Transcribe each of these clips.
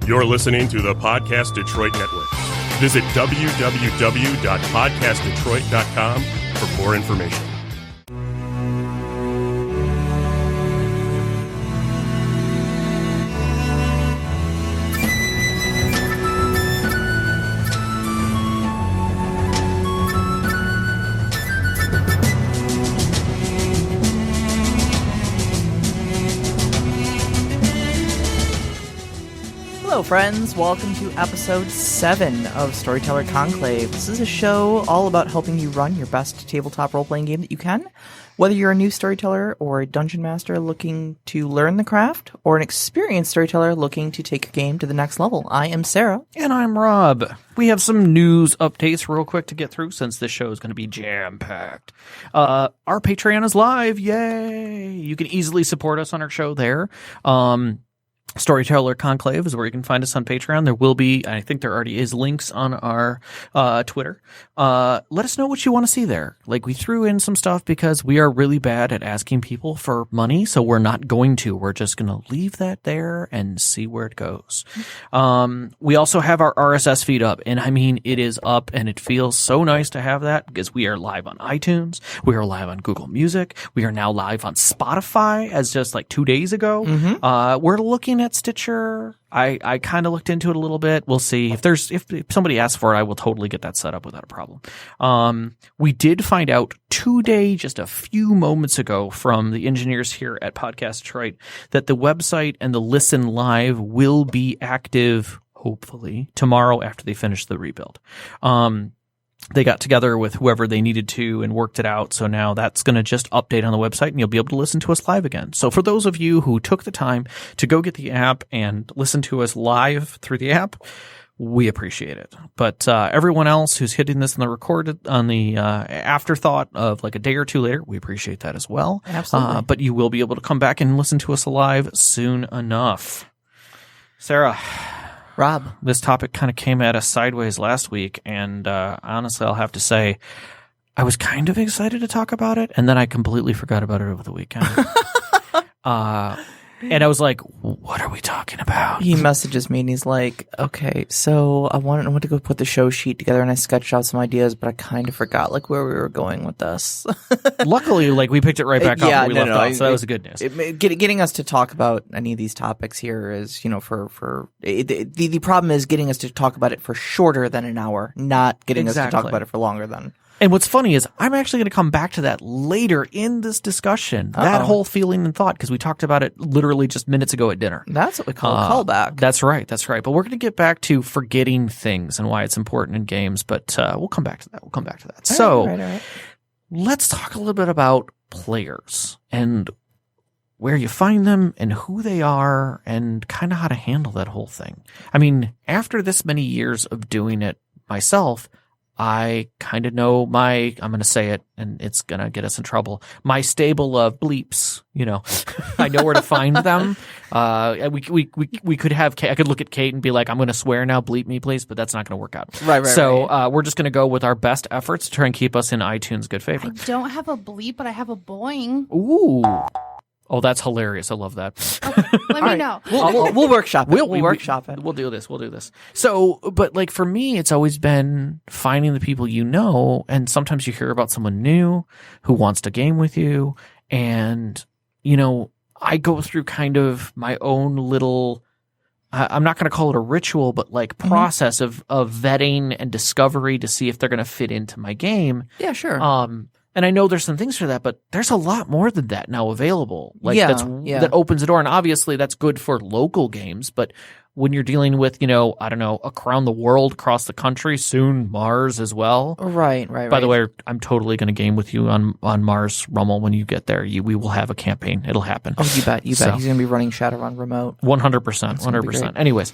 You're listening to the Podcast Detroit Network. Visit www.podcastdetroit.com for more information. Hello friends, welcome to episode 7 of Storyteller Conclave. This is a show all about helping you run your best tabletop role-playing game that you can. Whether you're a new storyteller or a dungeon master looking to learn the craft, or an experienced storyteller looking to take your game to the next level. I am Sarah. And I'm Rob. We have some news updates real quick to get through since this show is going to be jam-packed. Our Patreon is live. Yay! You can easily support us on our show there. Storyteller Conclave is where you can find us on Patreon. There will be, I think there already is, links on our Twitter. Let us know what you want to see there. Like, we threw in some stuff because we are really bad at asking people for money, so we're not going to. We're just going to leave that there and see where it goes. We also have our RSS feed up, and I mean, it is up, and it feels so nice to have that because we are live on iTunes. We are live on Google Music. We are now live on Spotify as just like 2 days ago. We're looking at Stitcher. I kind of looked into it a little bit. We'll see if somebody asks for it, I will totally get that set up without a problem. We did find out today, just a few moments ago, from the engineers here at Podcast Detroit, that the website and the listen live will be active, hopefully, tomorrow after they finish the rebuild. They got together with whoever they needed to and worked it out. So now that's going to just update on the website and you'll be able to listen to us live again. So for those of you who took the time to go get the app and listen to us live through the app, we appreciate it. But everyone else who's hitting this on the afterthought of like a day or two later, we appreciate that as well. Absolutely. But you will be able to come back and listen to us live soon enough. Sarah. Rob. This topic kind of came at us sideways last week, and honestly, I'll have to say, I was kind of excited to talk about it, and then I completely forgot about it over the weekend. And I was like, what are we talking about? He messages me and he's like, okay, so I went to go put the show sheet together and I sketched out some ideas, but I kind of forgot like where we were going with this. Luckily, like we picked it right back up where we left off, so that was a good news. Getting us to talk about any of these topics here is, the problem is getting us to talk about it for shorter than an hour, not getting us to talk about it for longer than. And what's funny is I'm actually going to come back to that later in this discussion, that whole feeling and thought, because we talked about it literally just minutes ago at dinner. That's what we call a callback. That's right. But we're going to get back to forgetting things and why it's important in games, but we'll come back to that. All right. Let's talk a little bit about players and where you find them and who they are and kind of how to handle that whole thing. I mean, after this many years of doing it myself, I kind of know I'm going to say it and it's going to get us in trouble. My stable of bleeps, I know where to find them. We could have, I could look at Kate and be like, I'm going to swear now, bleep me please, but that's not going to work out. Right. So, we're just going to go with our best efforts to try and keep us in iTunes good favor. I don't have a bleep, but I have a boing. Ooh. Oh, that's hilarious. I love that. Okay, let me know. We'll workshop it. We'll workshop it. We'll do this. So, but like for me, it's always been finding the people and sometimes you hear about someone new who wants to game with you. And, I go through kind of my own little, I'm not going to call it a ritual, but like process of vetting and discovery to see if they're going to fit into my game. Yeah, sure. And I know there's some things for that, but there's a lot more than that now available. Like that opens the door. And obviously that's good for local games, but when you're dealing with, around the world, across the country, soon Mars as well. Right. By the way, I'm totally going to game with you on Mars, Rummel, when you get there. We will have a campaign. It'll happen. Oh, you bet. He's going to be running Shadowrun remote. 100%. Anyways.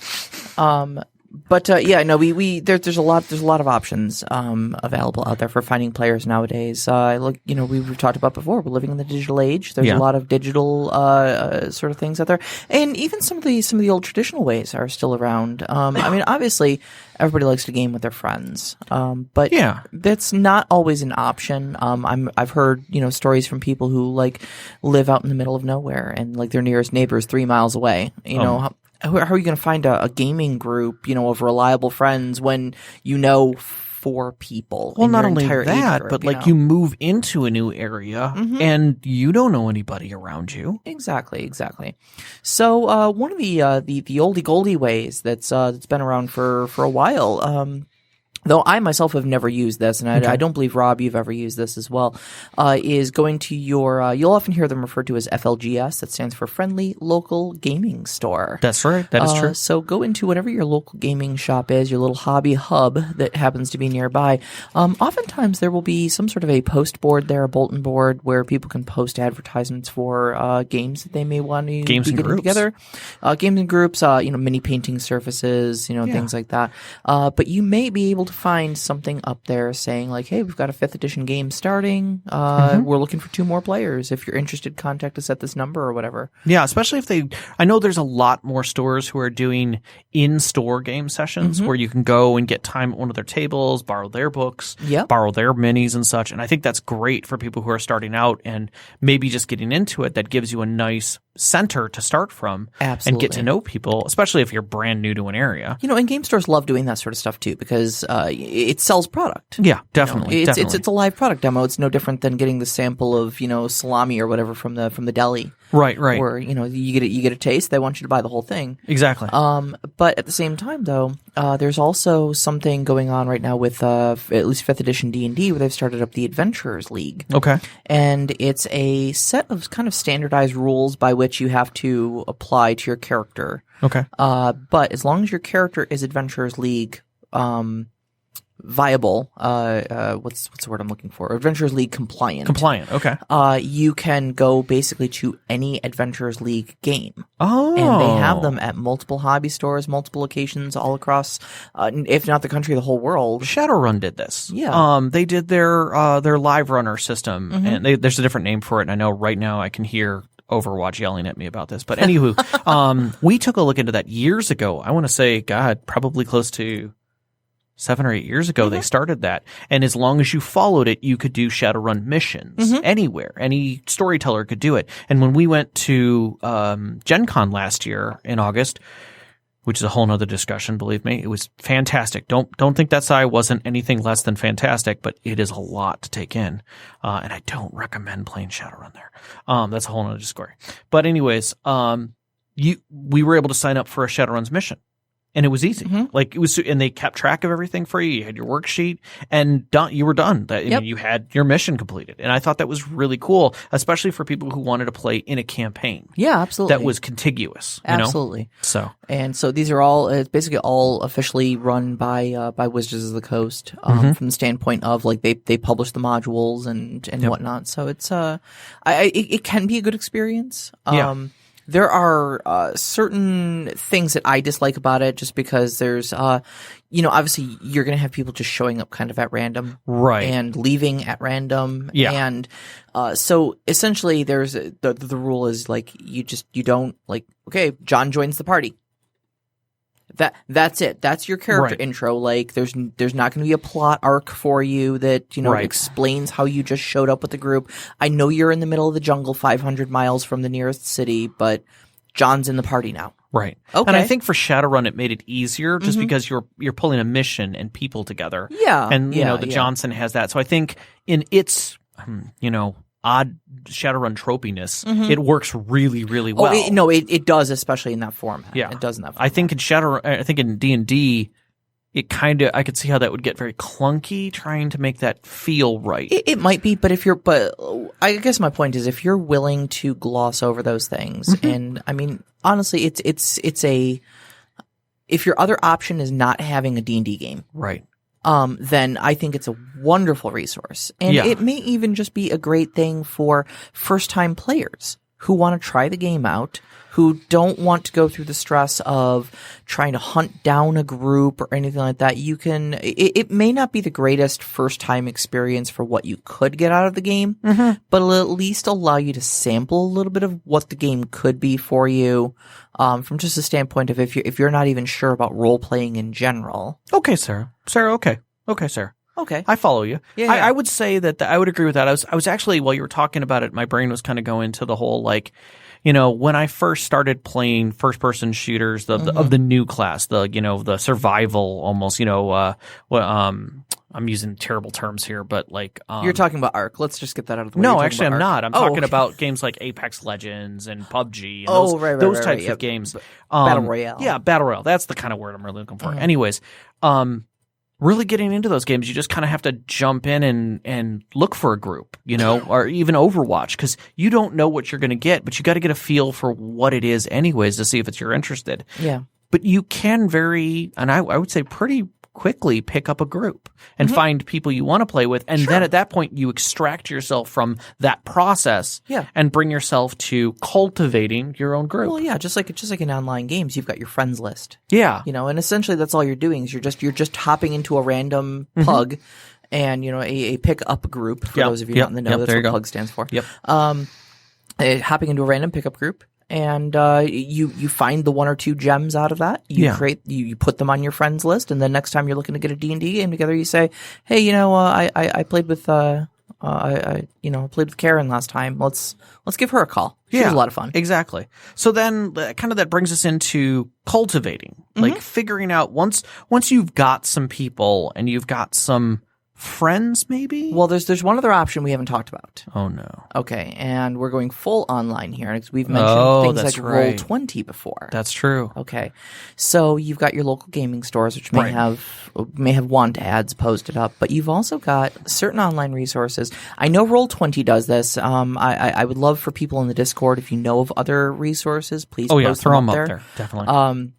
But there's a lot of options available out there for finding players nowadays. We've talked about before. We're living in the digital age. There's a lot of digital sort of things out there, and even some of the old traditional ways are still around. I mean, obviously, everybody likes to game with their friends, but that's not always an option. I've heard stories from people who like live out in the middle of nowhere and like their nearest neighbor is 3 miles away. how are you going to find a gaming group, of reliable friends when 4 people? Well, in not your only entire age that, group, but like you move into a new area and you don't know anybody around you. Exactly. So one of the oldie goldie ways that's been around for a while. Though I myself have never used this, and I don't believe, Rob, you've ever used this as well, is going to your, you'll often hear them referred to as FLGS. That stands for Friendly Local Gaming Store. That's right. That is true. So go into whatever your local gaming shop is, your little hobby hub that happens to be nearby. Oftentimes there will be some sort of a post board there, a bulletin board, where people can post advertisements for games that they may want to be getting together. Games and groups, mini painting surfaces, things like that. But you may be able to find something up there saying like, hey, we've got a 5th edition game starting. We're looking for 2 more players. If you're interested, contact us at this number or whatever. Yeah, especially if I know there's a lot more stores who are doing in-store game sessions where you can go and get time at one of their tables, borrow their books, borrow their minis and such. And I think that's great for people who are starting out and maybe just getting into it. That gives you a nice center to start from. Absolutely. And get to know people, especially if you're brand new to an area. And game stores love doing that sort of stuff too, because it sells product. Yeah, definitely. It's a live product demo. It's no different than getting the sample of salami or whatever from the deli. Right. Where you get a taste. They want you to buy the whole thing. Exactly. But at the same time, though, there's also something going on right now with at least 5th edition D&D, where they've started up the Adventurers League. Okay. And it's a set of kind of standardized rules by which you have to apply to your character. Okay. But as long as your character is Adventurers League viable, what's the word I'm looking for? Adventurers League compliant. Okay. You can go basically to any Adventurers League game. Oh. And they have them at multiple hobby stores, multiple locations all across, if not the country, the whole world. Shadowrun did this. Yeah. They did their live runner system, and there's a different name for it, and I know right now I can hear Overwatch yelling at me about this. But anywho, we took a look into that years ago. I want to say, God, probably close to 7 or 8 years ago, they started that. And as long as you followed it, you could do Shadowrun missions anywhere. Any storyteller could do it. And when we went to Gen Con last year in August, which is a whole nother discussion, believe me, it was fantastic. Don't think that SI wasn't anything less than fantastic, but it is a lot to take in. And I don't recommend playing Shadowrun there. That's a whole nother story. But anyways, we were able to sign up for a Shadowrun's mission. And it was easy. Like it was, and they kept track of everything for you. You had your worksheet, and you were done. You had your mission completed. And I thought that was really cool, especially for people who wanted to play in a campaign. Yeah, absolutely. That was contiguous. Absolutely. So these are all, it's basically all officially run by Wizards of the Coast, from the standpoint of like they publish the modules and whatnot. So it's it can be a good experience. There are certain things that I dislike about it, just because there's, obviously you're going to have people just showing up kind of at random, right, and leaving at random, and so essentially there's the rule is like you don't like, okay, John joins the party. That's it. That's your character intro. Like there's not going to be a plot arc for you that, explains how you just showed up with the group. I know you're in the middle of the jungle 500 miles from the nearest city, but John's in the party now. Right. Okay. And I think for Shadowrun it made it easier just because you're pulling a mission and people together. Yeah. And Johnson has that. So I think in its odd Shadowrun tropiness, it works really, really well. It does, especially in that format. Yeah. It does in that format. I think in D&D, I could see how that would get very clunky trying to make that feel right. It might be, but I guess my point is if you're willing to gloss over those things, and I mean, honestly, if your other option is not having a D&D game. Right. Then I think it's a wonderful resource. And it may even just be a great thing for first-time players who want to try the game out, who don't want to go through the stress of trying to hunt down a group or anything like that. It may not be the greatest first-time experience for what you could get out of the game, but it'll at least allow you to sample a little bit of what the game could be for you. From just a standpoint of if you're not even sure about role playing in general. Okay, Sarah. Okay, Sarah. Okay. I follow you. Yeah. I would say that I would agree with that. I was actually, while you were talking about it, my brain was kind of going to the whole, like, when I first started playing first-person shooters of the new class, the survival almost, I'm using terrible terms here, but like you're talking about Ark. Let's just get that out of the way. No, actually, I'm not. I'm talking about games like Apex Legends and PUBG. And those types of games. Battle Royale. Yeah, Battle Royale. That's the kind of word I'm really looking for. Anyways, really getting into those games, you just kind of have to jump in and look for a group, or even Overwatch, because you don't know what you're going to get, but you got to get a feel for what it is anyways to see if you're interested. Yeah. But you can I would say pretty quickly pick up a group and find people you want to play with. And then at that point, you extract yourself from that process and bring yourself to cultivating your own group. Well, yeah, just like in online games, you've got your friends list. Yeah. And essentially that's all you're doing is you're just hopping into a random pug and, a pick up group for those of you not in the know. That's what pug stands for. Yep. Hopping into a random pickup group. And you find the one or two gems out of that. You put them on your friends list, and then next time you're looking to get a D&D game together, you say, "Hey, I played with played with Karen last time. Let's give her a call. She was a lot of fun." Exactly. So then, that brings us into cultivating, like figuring out once you've got some people and you've got some friends, maybe? Well, there's one other option we haven't talked about. Oh, no. Okay, and we're going full online here because we've mentioned things like right. Roll20 before. That's true. Okay, so you've got your local gaming stores, which may have want ads posted up, but you've also got certain online resources. I know Roll20 does this. I would love for people in the Discord, if you know of other resources, please post throw them up there. There. Definitely.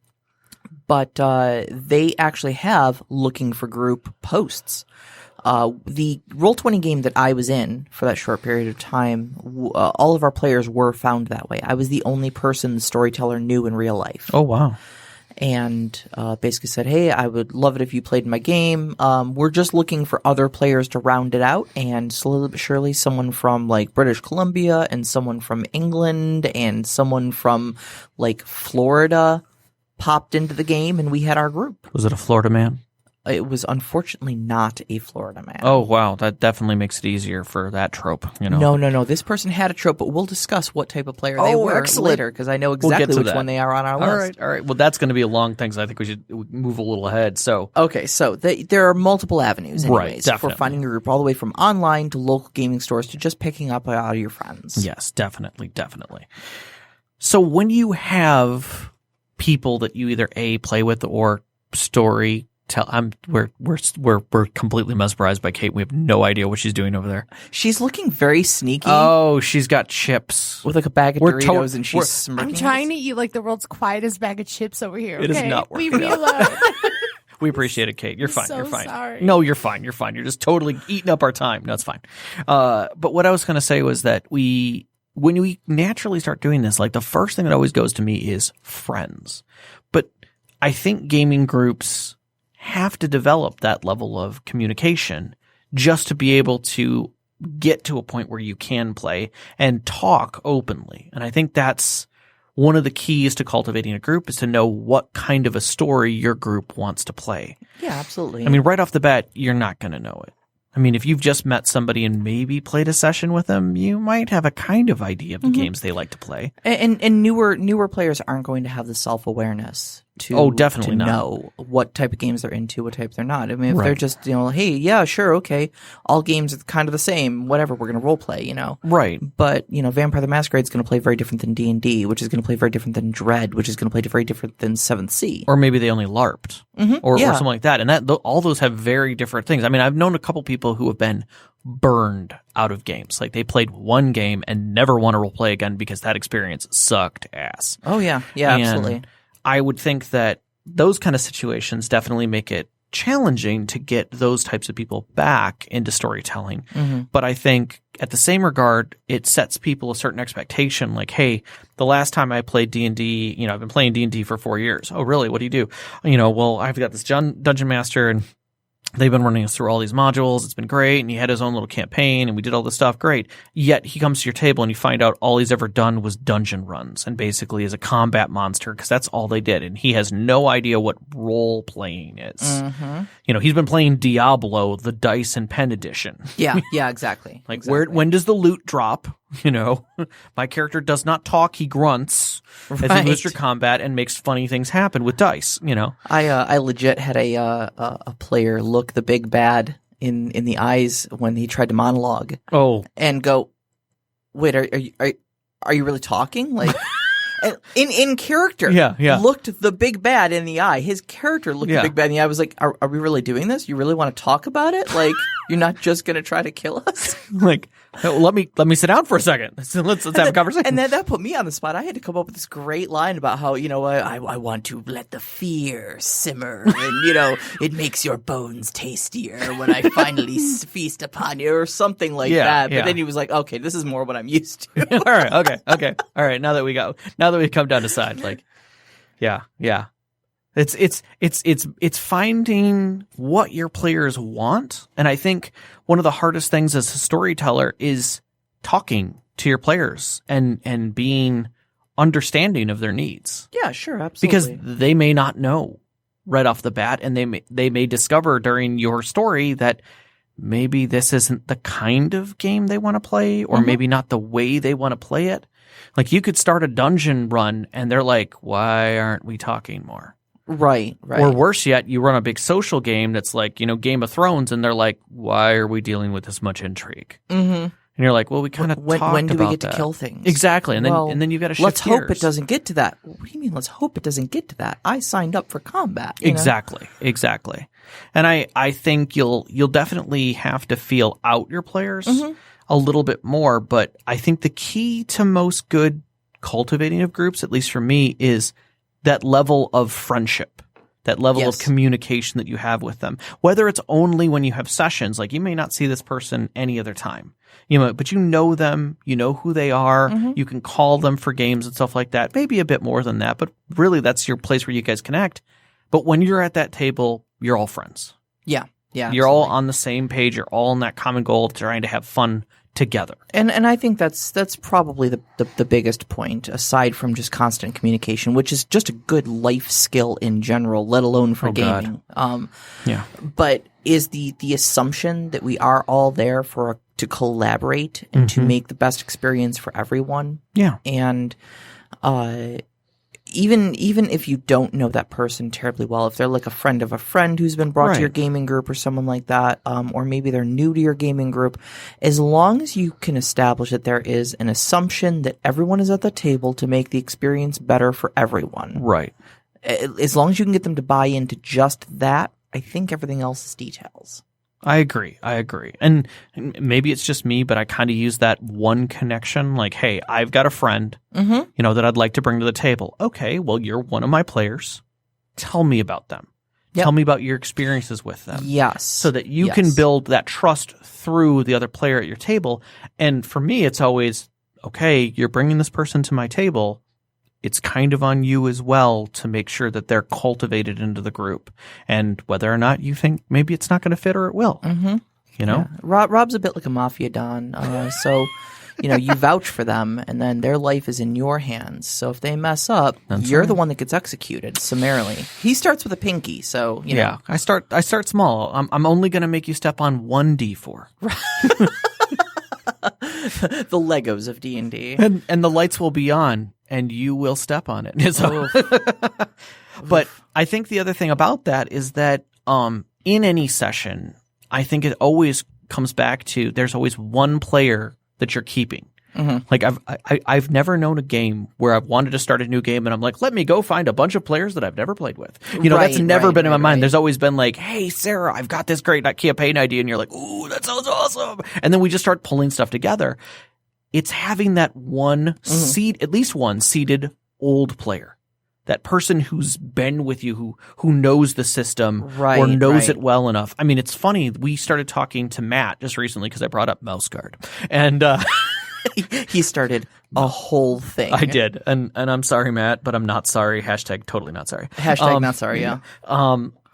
But they actually have looking for group posts. The Roll20 game that I was in for that short period of time, all of our players were found that way. I was the only person the storyteller knew in real life. Oh, wow. And basically said, "Hey, I would love it if you played my game. We're just looking for other players to round it out." And slowly but surely, someone from like British Columbia and someone from England and someone from like Florida popped into the game, and we had our group. Was it a Florida man? It was unfortunately not a Florida man. Oh, wow. That definitely makes it easier for that trope. No. This person had a trope, but we'll discuss what type of player they were later, because I know exactly which one they are on our list. All right. Well, that's going to be a long thing, so I think we should move a little ahead. So, okay, so there are multiple avenues, anyways, right, for finding a group, all the way from online to local gaming stores to just picking up out of your friends. Yes, definitely. So when you have people that you either play with or story tell, we're completely mesmerized by Kate. We have no idea what she's doing over there. She's looking very sneaky. Oh, she's got chips with like a bag of Doritos, and she's smirking. I'm trying to eat like the world's quietest bag of chips over here. It is not working. Leave me alone. We appreciate it, Kate. You're fine. So you're fine. Sorry. No, you're fine. You're fine. You're just totally eating up our time. No, it's fine. But what I was going to say was that when we naturally start doing this, like the first thing that always goes to me is friends. But I think gaming groups have to develop that level of communication just to be able to get to a point where you can play and talk openly. And I think that's one of the keys to cultivating a group, is to know what kind of a story your group wants to play. Yeah, absolutely. I mean, right off the bat, you're not going to know it. I mean, if you've just met somebody and maybe played a session with them, you might have a kind of idea of the games they like to play. And newer players aren't going to have the self-awareness to definitely not. Know what type of games they're into, what type they're not. I mean, if they're just, hey, yeah, sure, okay, all games are kind of the same, whatever, we're going to role play, Right. But, Vampire the Masquerade is going to play very different than D&D, which is going to play very different than Dread, which is going to play very different than 7th Sea. Or maybe they only LARPed or something like that. And all those have very different things. I mean, I've known a couple people who have been burned out of games. Like they played one game and never want to role play again because that experience sucked ass. Oh, yeah. Yeah, and absolutely. I would think that those kind of situations definitely make it challenging to get those types of people back into storytelling. But I think at the same regard, it sets people a certain expectation. Like, hey, the last time I played D&D, I've been playing D&D for 4 years. Oh, really? What do you do? Well, I've got this dungeon master, and they've been running us through all these modules. It's been great. And he had his own little campaign, and we did all this stuff. Great. Yet he comes to your table and you find out all he's ever done was dungeon runs, and basically is a combat monster, because that's all they did. And he has no idea what role playing is. He's been playing Diablo, the dice and pen edition. Yeah, exactly. When does the loot drop? My character does not talk; he grunts as he moves through combat and makes funny things happen with dice. I legit had a player look the big bad in the eyes when he tried to monologue. Oh, and go, wait, are you really talking? Like, in character, yeah. Looked the big bad in the eye. His character looked the big bad in the eye. I was like, are we really doing this? You really want to talk about it? Like, you're not just going to try to kill us? Like, let me sit down for a second. Let's have a conversation. And then that put me on the spot. I had to come up with this great line about how, I want to let the fear simmer, and it makes your bones tastier when I finally feast upon you, or something like that. But then he was like, okay, this is more what I'm used to. All right, okay. All right, now that we come down to side, like, yeah. It's finding what your players want. And I think one of the hardest things as a storyteller is talking to your players and being understanding of their needs. Yeah, sure, absolutely. Because they may not know right off the bat, and they may discover during your story that maybe this isn't the kind of game they want to play, or maybe not the way they want to play it. Like, you could start a dungeon run and they're like, why aren't we talking more? Right. Or worse yet, you run a big social game that's like, Game of Thrones, and they're like, why are we dealing with this much intrigue? Mm-hmm. And you're like, well, we kind of talked about that. When do we get to kill things? Exactly. And then you've got to shift let's gears. hope it doesn't get to that. What do you mean, let's hope it doesn't get to that? I signed up for combat. Exactly. And I think you'll definitely have to feel out your players a little bit more, but I think the key to most good cultivating of groups, at least for me, is that level of friendship, that level of communication that you have with them. Whether it's only when you have sessions, like you may not see this person any other time, but you know them, you know who they are, you can call them for games and stuff like that. Maybe a bit more than that, but really that's your place where you guys connect. But when you're at that table, you're all friends. Yeah. You're all on the same page. You're all in that common goal of trying to have fun together. And I think that's probably the biggest point, aside from just constant communication, which is just a good life skill in general, let alone for gaming. But is the assumption that we are all there to collaborate and to make the best experience for everyone. Yeah. And even if you don't know that person terribly well, if they're like a friend of a friend who's been brought to your gaming group or someone like that, or maybe they're new to your gaming group, as long as you can establish that there is an assumption that everyone is at the table to make the experience better for everyone. Right. As long as you can get them to buy into just that, I think everything else is details. I agree. And maybe it's just me, but I kind of use that one connection. Like, hey, I've got a friend, that I'd like to bring to the table. Okay, well, you're one of my players. Tell me about them. Yep. Tell me about your experiences with them. Yes. So that you can build that trust through the other player at your table. And for me, it's always, okay, you're bringing this person to my table. It's kind of on you as well to make sure that they're cultivated into the group, and whether or not you think maybe it's not going to fit or it will. Yeah. Rob's a bit like a mafia don, so you vouch for them, and then their life is in your hands. So if they mess up, you're the one that gets executed summarily. He starts with a pinky, so yeah. I start small. I'm only going to make you step on 1d4. The Legos of D&D, and the lights will be on. And you will step on it. So, but I think the other thing about that is that in any session, I think it always comes back to there's always one player that you're keeping. Like I've never known a game where I've wanted to start a new game and I'm like, let me go find a bunch of players that I've never played with. That's never been in my mind. There's always been like, hey, Sarah, I've got this great campaign idea. And you're like, ooh, that sounds awesome. And then we just start pulling stuff together. It's having that one at least one seated old player, that person who's been with you, who knows the system or knows it well enough. I mean, it's funny. We started talking to Matt just recently because I brought up Mouse Guard, and he started a whole thing. I did, and I'm sorry, Matt, but I'm not sorry. Hashtag totally not sorry. Hashtag not sorry. Yeah.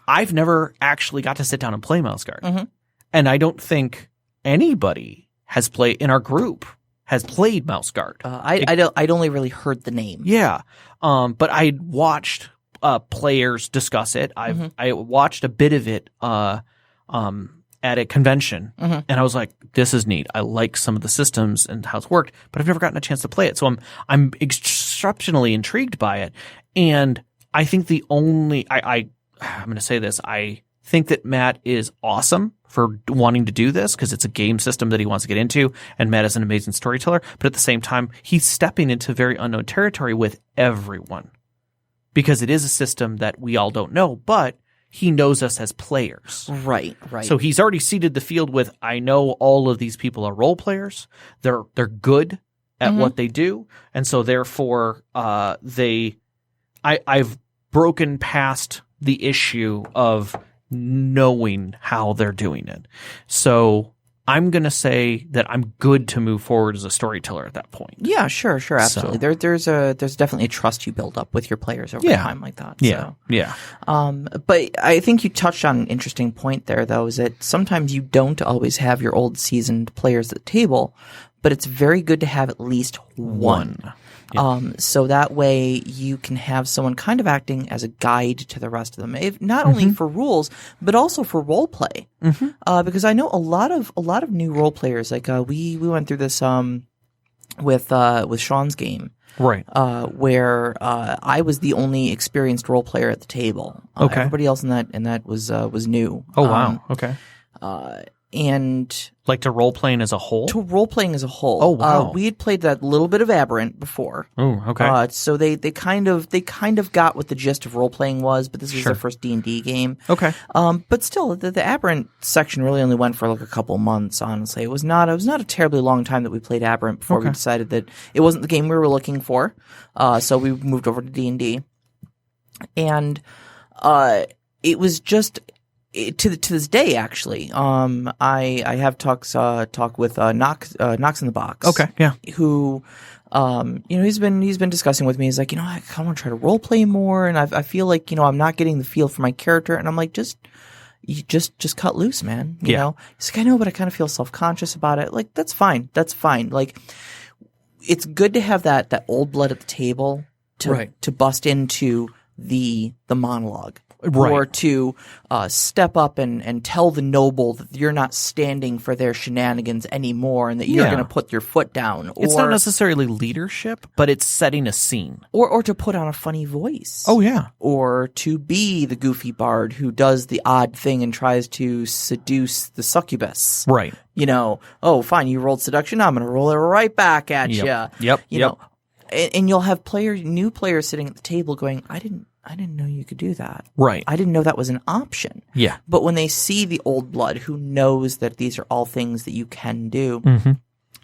I've never actually got to sit down and play Mouse Guard, and I don't think anybody has played in our group. Has played Mouse Guard. I'd only really heard the name. Yeah. But I watched players discuss it. I watched a bit of it at a convention, and I was like, "This is neat. I like some of the systems and how it's worked, but I've never gotten a chance to play it." So I'm exceptionally intrigued by it, and I think I'm going to say this. I think that Matt is awesome for wanting to do this because it's a game system that he wants to get into, and Matt is an amazing storyteller. But at the same time, he's stepping into very unknown territory with everyone because it is a system that we all don't know, but he knows us as players. Right. So he's already seeded the field with, I know all of these people are role players. They're good at what they do. And so therefore, I've broken past the issue of knowing how they're doing it. So I'm going to say that I'm good to move forward as a storyteller at that point. Yeah, sure, absolutely. So, there's definitely a trust you build up with your players over time like that. Yeah, so. yeah. But I think you touched on an interesting point there, though, is that sometimes you don't always have your old seasoned players at the table, but it's very good to have at least one. So that way you can have someone kind of acting as a guide to the rest of them, not only for rules but also for role play. Because I know a lot of new role players. Like we went through this with Sean's game, right? Where I was the only experienced role player at the table. Okay, everybody else in that was new. Oh wow. Okay. And like to role playing as a whole? To role playing as a whole. Oh wow. We had played that little bit of Aberrant before. Oh, okay. So they kind of got what the gist of role playing was, but this was their first D&D game. Okay. But still, the Aberrant section really only went for like a couple months. Honestly, it was not a terribly long time that we played Aberrant before we decided that it wasn't the game we were looking for. So we moved over to D&D, and it was just. To this day, actually, I have talk with Knox in the Box. Okay, yeah. Who, he's been discussing with me. He's like, I kind of want to try to role play more, and I feel like I'm not getting the feel for my character, and I'm like, just cut loose, man. You know, he's like, I know, but I kind of feel self-conscious about it. Like, that's fine. Like, it's good to have that old blood at the table to bust into the monologue. Right. Or to step up and tell the noble that you're not standing for their shenanigans anymore and that you're going to put your foot down. It's not necessarily leadership, but it's setting a scene. Or to put on a funny voice. Oh, yeah. Or to be the goofy bard who does the odd thing and tries to seduce the succubus. Right. Oh, fine, you rolled seduction, I'm going to roll it right back at you. Yep. You know, and you'll have new players sitting at the table going, I didn't know you could do that. Right. I didn't know that was an option. Yeah. But when they see the old blood who knows that these are all things that you can do,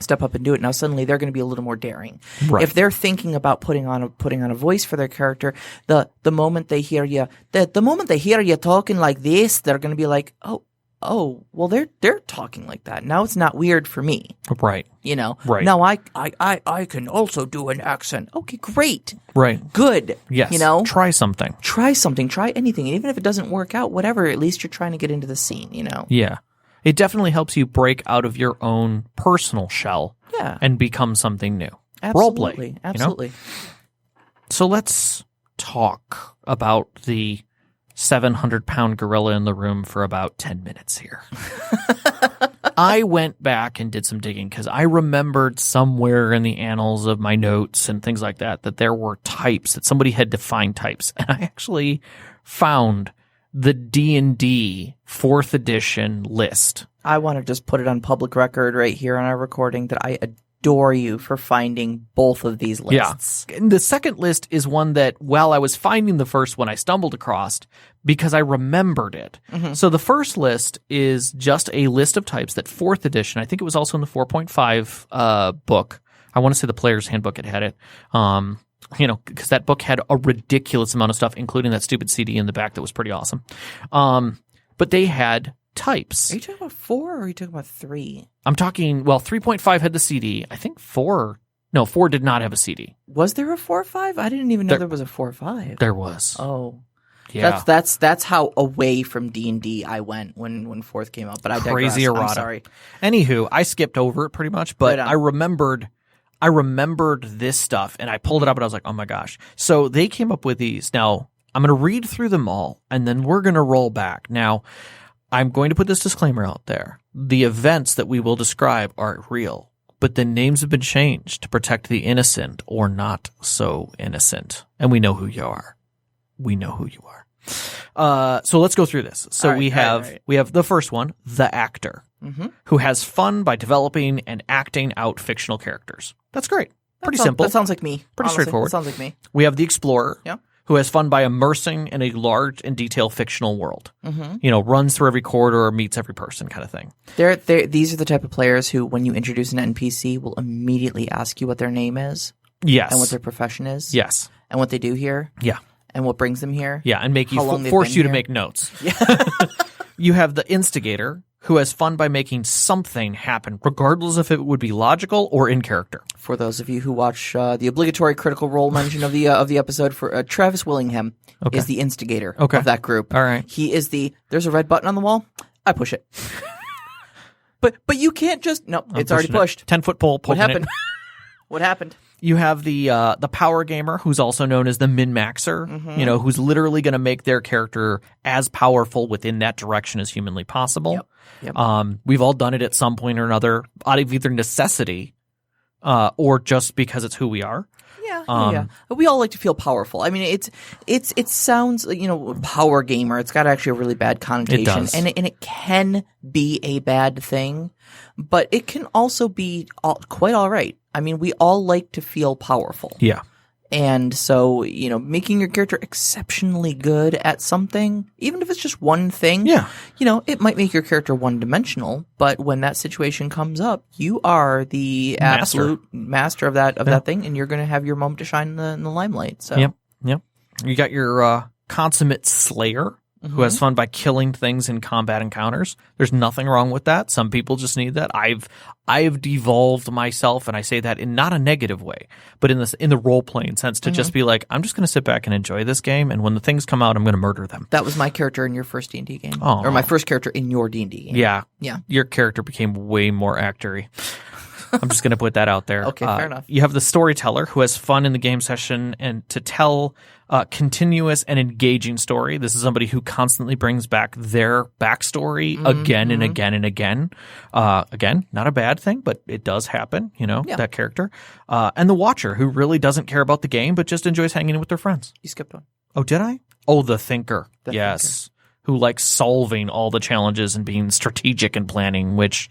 step up and do it. Now suddenly they're going to be a little more daring. Right. If they're thinking about putting on a voice for their character, the moment they hear you, the moment they hear you talking like this, they're going to be like, oh, well, they're talking like that. Now it's not weird for me. Right. Right. Now I can also do an accent. Okay, great. Right. Good. Yes. Try something. Try anything. And even if it doesn't work out, whatever, at least you're trying to get into the scene, Yeah. It definitely helps you break out of your own personal shell. Yeah. And become something new. Absolutely. Role play. Absolutely. So let's talk about the 700-pound gorilla in the room for about 10 minutes here. I went back and did some digging because I remembered somewhere in the annals of my notes and things like that there were types, that somebody had defined types. And I actually found the D&D 4th edition list. I want to just put it on public record right here on our recording that I adore you for finding both of these lists. Yeah. And the second list is one that, while I was finding the first one, I stumbled across because I remembered it. So the first list is just a list of types that 4th edition, I think it was also in the 4.5 book. I want to say the Player's Handbook had it. Because that book had a ridiculous amount of stuff, including that stupid CD in the back that was pretty awesome. But they had types. Are you talking about 4 or are you talking about 3? I'm talking, 3.5 had the CD. I think 4 did not have a CD. Was there a 4.5? I didn't even know there was a 4.5. There was. Oh. Yeah. That's how away from D&D I went when 4th came out. But I digress. Crazy errata. I'm sorry. Anywho, I skipped over it pretty much, but Right on. I remembered this stuff and I pulled it up and I was like, oh my gosh. So they came up with these. Now, I'm going to read through them all and then we're going to roll back. Now, I'm going to put this disclaimer out there. The events that we will describe are real, but the names have been changed to protect the innocent or not so innocent. And we know who you are. We know who you are. So let's go through this. So we have the first one, the actor, who has fun by developing and acting out fictional characters. That's great. Pretty simple. That sounds like me. Pretty Honestly, straightforward. That sounds like me. We have the explorer. Yeah. Who has fun by immersing in a large and detailed fictional world. Runs through every corridor, meets every person kind of thing. These are the type of players who, when you introduce an NPC, will immediately ask you what their name is. Yes. And what their profession is. Yes. And what they do here. Yeah. And what brings them here. Yeah, and make you How long force they've you been to here. make notes. Yeah. You have the instigator, who has fun by making something happen, regardless if it would be logical or in character. For those of you who watch the obligatory Critical Role mention of the episode, for Travis Willingham is the instigator of that group. All right. He is there's a red button on the wall. I push it. but you can't just it's already pushed. 10-foot pole. What happened? What happened? You have the power gamer, who's also known as the min-maxer, who's literally going to make their character as powerful within that direction as humanly possible. Yep. We've all done it at some point or another, out of either necessity or just because it's who we are. Yeah. We all like to feel powerful. I mean, it sounds power gamer. It's got actually a really bad connotation, It does. and it can be a bad thing, but it can also be quite all right. I mean, we all like to feel powerful. Yeah. And so, making your character exceptionally good at something, even if it's just one thing, it might make your character one-dimensional, but when that situation comes up, you are the absolute master of that thing, and you're going to have your moment to shine in the limelight. So. Yep. You got your consummate slayer, who has fun by killing things in combat encounters. There's nothing wrong with that. Some people just need that. I've devolved myself, and I say that in not a negative way, but in the role playing sense, to just be like, I'm just going to sit back and enjoy this game, and when the things come out, I'm going to murder them. That was my character in your first D&D game, Aww. or my first character in your D&D game. Yeah. Your character became way more actory. I'm just going to put that out there. Okay, fair enough. You have the storyteller, who has fun in the game session and to tell continuous and engaging story. This is somebody who constantly brings back their backstory again and again and again. Again, not a bad thing, but it does happen, that character. And the watcher, who really doesn't care about the game, but just enjoys hanging with their friends. You skipped one. Oh, did I? Oh, the thinker. Yes. Who likes solving all the challenges and being strategic and planning, which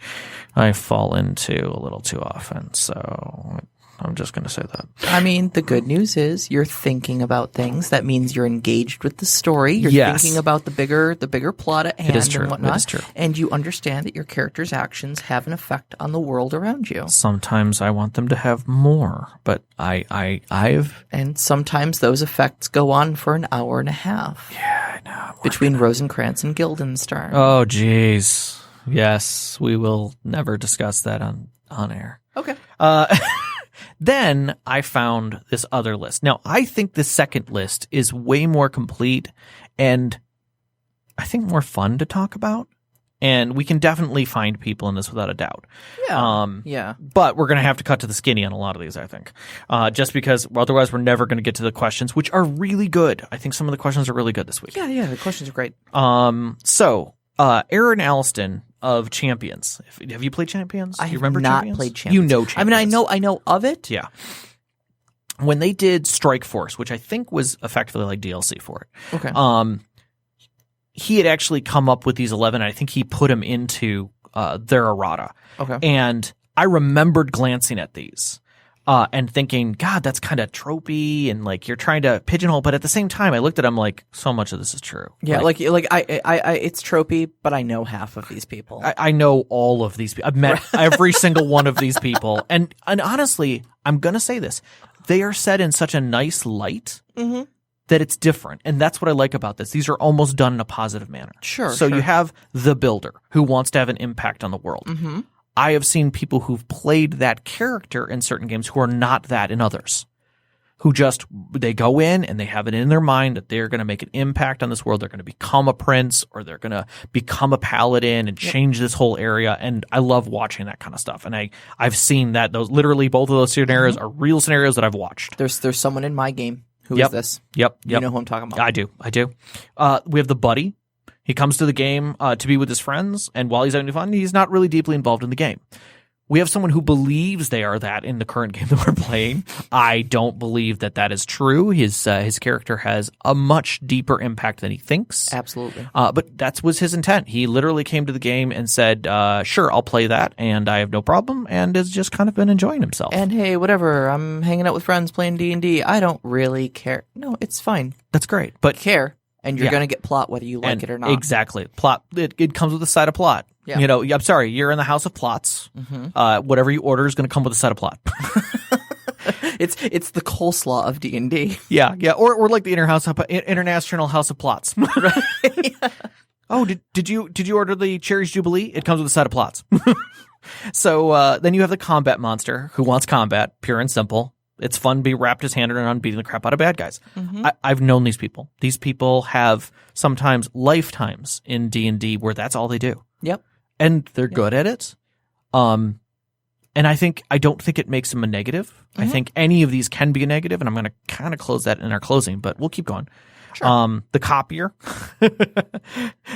I fall into a little too often. So I'm just going to say that. I mean, the good news is you're thinking about things. That means you're engaged with the story. You're thinking about the bigger plot at hand and whatnot. It is true. And you understand that your character's actions have an effect on the world around you. Sometimes I want them to have more, but I've... And sometimes those effects go on for an hour and a half. Yeah, I know. Between Rosencrantz and Guildenstern. Oh, jeez. Yes, we will never discuss that on air. Okay. Then I found this other list. Now, I think the second list is way more complete and I think more fun to talk about. And we can definitely find people in this without a doubt. Yeah. But we're going to have to cut to the skinny on a lot of these, I think. Just because otherwise we're never going to get to the questions, which are really good. I think some of the questions are really good this week. Yeah, the questions are great. So, Aaron Alston of Champions. Have you played Champions? I Do you remember have not Champions? played Champions. You know Champions. I mean, I know of it. Yeah. When they did Strike Force, which I think was effectively like DLC for it. Okay. He had actually come up with these 11. I think he put them into their errata. Okay. And I remembered glancing at these and thinking, God, that's kind of tropey and like you're trying to pigeonhole. But at the same time, I looked at them like so much of this is true. Yeah, like I it's tropey, but I know half of these people. I know all of these people. I've met every single one of these people. And honestly, I'm going to say this. They are set in such a nice light that it's different. And that's what I like about this. These are almost done in a positive manner. Sure. So you have the builder who wants to have an impact on the world. I have seen people who've played that character in certain games who are not that in others. Who just, they go in and they have it in their mind that they're going to make an impact on this world. They're going to become a prince or they're going to become a paladin and change this whole area. And I love watching that kind of stuff. And I've seen that those literally both of those scenarios are real scenarios that I've watched. There's someone in my game who is this. Yep. You know who I'm talking about. I do. We have the buddy He comes to the game to be with his friends, and while he's having fun, he's not really deeply involved in the game. We have someone who believes they are that in the current game that we're playing. I don't believe that is true. His character has a much deeper impact than he thinks. Absolutely. But that was his intent. He literally came to the game and said, sure, I'll play that, and I have no problem, and has just kind of been enjoying himself. And hey, whatever, I'm hanging out with friends playing D&D. I don't really care. No, it's fine. That's great. But Care, and you're going to get plot whether you like it or not. Exactly. Plot. It comes with a side of plot. Yeah. You know, I'm sorry, you're in the house of plots. Whatever you order is going to come with a side of plot. It's the coleslaw of D&D. Yeah. Or like the international house of plots. Yeah. Oh, did you order the Cherries Jubilee? It comes with a side of plots. So then you have the combat monster who wants combat, pure and simple. It's fun to be wrapped his hand around beating the crap out of bad guys. I've known these people. These people have sometimes lifetimes in D&D where that's all they do. Yep. And they're good at it. And I don't think it makes them a negative. I think any of these can be a negative, and I'm going to kind of close that in our closing, but we'll keep going. Sure. The copier.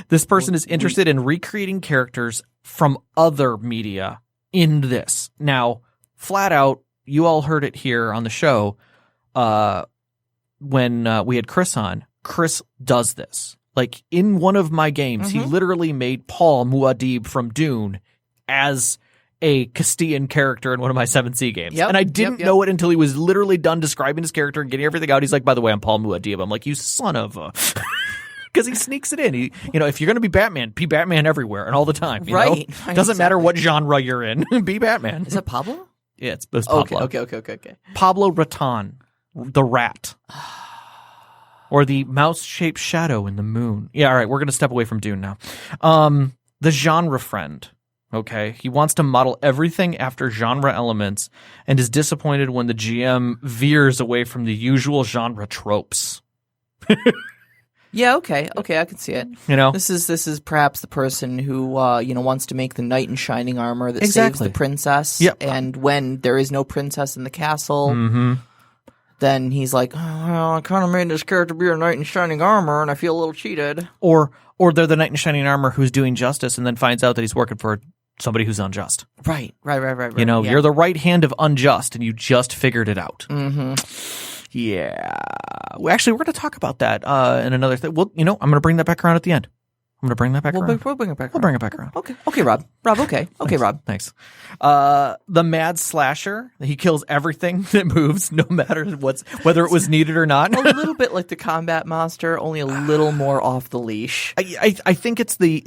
This person is interested in recreating characters from other media in this. Now, flat out, you all heard it here on the show when we had Chris on. Chris does this. Like, in one of my games, he literally made Paul Muad'Dib from Dune as a Castilian character in one of my 7th games. Yep, and I didn't know it until he was literally done describing his character and getting everything out. He's like, by the way, I'm Paul Muad'Dib. I'm like, you son of a... Because he sneaks it in. If you're going to be Batman everywhere and all the time. You know? Doesn't matter what genre you're in. Be Batman. Is it Pablo? Yeah, it's Pablo. Okay. Pablo Raton, the rat. Or the mouse-shaped shadow in the moon. Yeah, all right, we're going to step away from Dune now. The genre friend. Okay, he wants to model everything after genre elements and is disappointed when the GM veers away from the usual genre tropes. Yeah, okay, I can see it. You know, this is perhaps the person who wants to make the knight in shining armor that saves the princess. Yep. And when there is no princess in the castle, then he's like, well, I kind of made this character be a knight in shining armor, and I feel a little cheated. Or they're the knight in shining armor who's doing justice, and then finds out that he's working for somebody who's unjust. Right. You know, you're the right hand of unjust, and you just figured it out. Yeah. Well, actually, we're going to talk about that in another thing. Well, I'm going to bring that back around at the end. I'm going to bring that back around. We'll bring it back. We'll bring it back around. Okay, Rob. Okay, Thanks. Rob. Thanks. The Mad Slasher. He kills everything that moves, no matter whether it was needed or not. A little bit like the combat monster, only a little more off the leash. I think it's the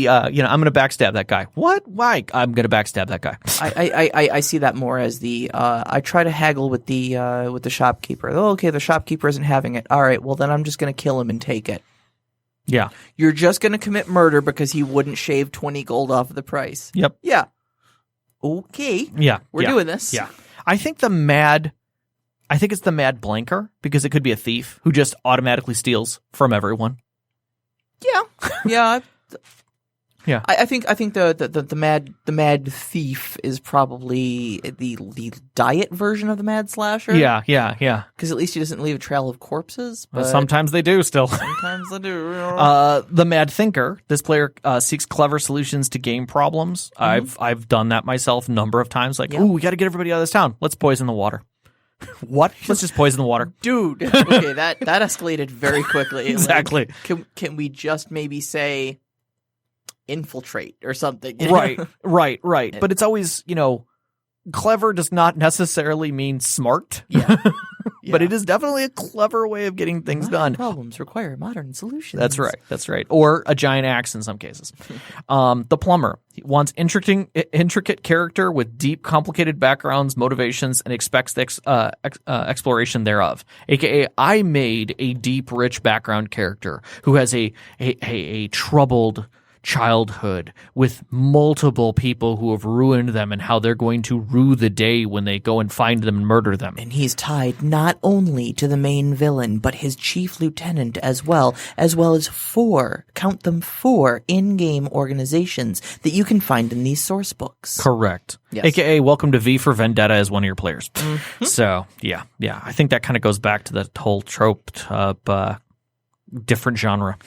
I'm going to backstab that guy. What? Why? I'm going to backstab that guy. I see that more as the I try to haggle with the shopkeeper. Oh, okay, the shopkeeper isn't having it. All right, well then I'm just going to kill him and take it. Yeah. You're just going to commit murder because he wouldn't shave 20 gold off of the price. Yep. Yeah. Okay. Yeah. We're doing this. Yeah. I think it's the mad blanker because it could be a thief who just automatically steals from everyone. Yeah. Yeah. Yeah. I think the mad thief is probably the diet version of the mad slasher. Yeah. Because at least he doesn't leave a trail of corpses. But sometimes they do still. Sometimes they do. The mad thinker. This player seeks clever solutions to game problems. I've done that myself a number of times. Like, ooh, we got to get everybody out of this town. Let's poison the water. What? Let's just poison the water, dude. Okay, that escalated very quickly. Exactly. Like, can we just maybe say infiltrate or something? Right. But it's always, clever does not necessarily mean smart. Yeah. But it is definitely a clever way of getting things done. Problems require modern solutions. That's right. Or a giant axe in some cases. The plumber. He wants intricate character with deep, complicated backgrounds, motivations, and expects the exploration thereof. AKA, I made a deep, rich background character who has a troubled childhood with multiple people who have ruined them and how they're going to rue the day when they go and find them and murder them. And he's tied not only to the main villain, but his chief lieutenant as well as 4 in-game organizations that you can find in these source books. Correct. Yes. AKA, welcome to V for Vendetta as one of your players. So, yeah. I think that kind of goes back to the whole trope of different genre.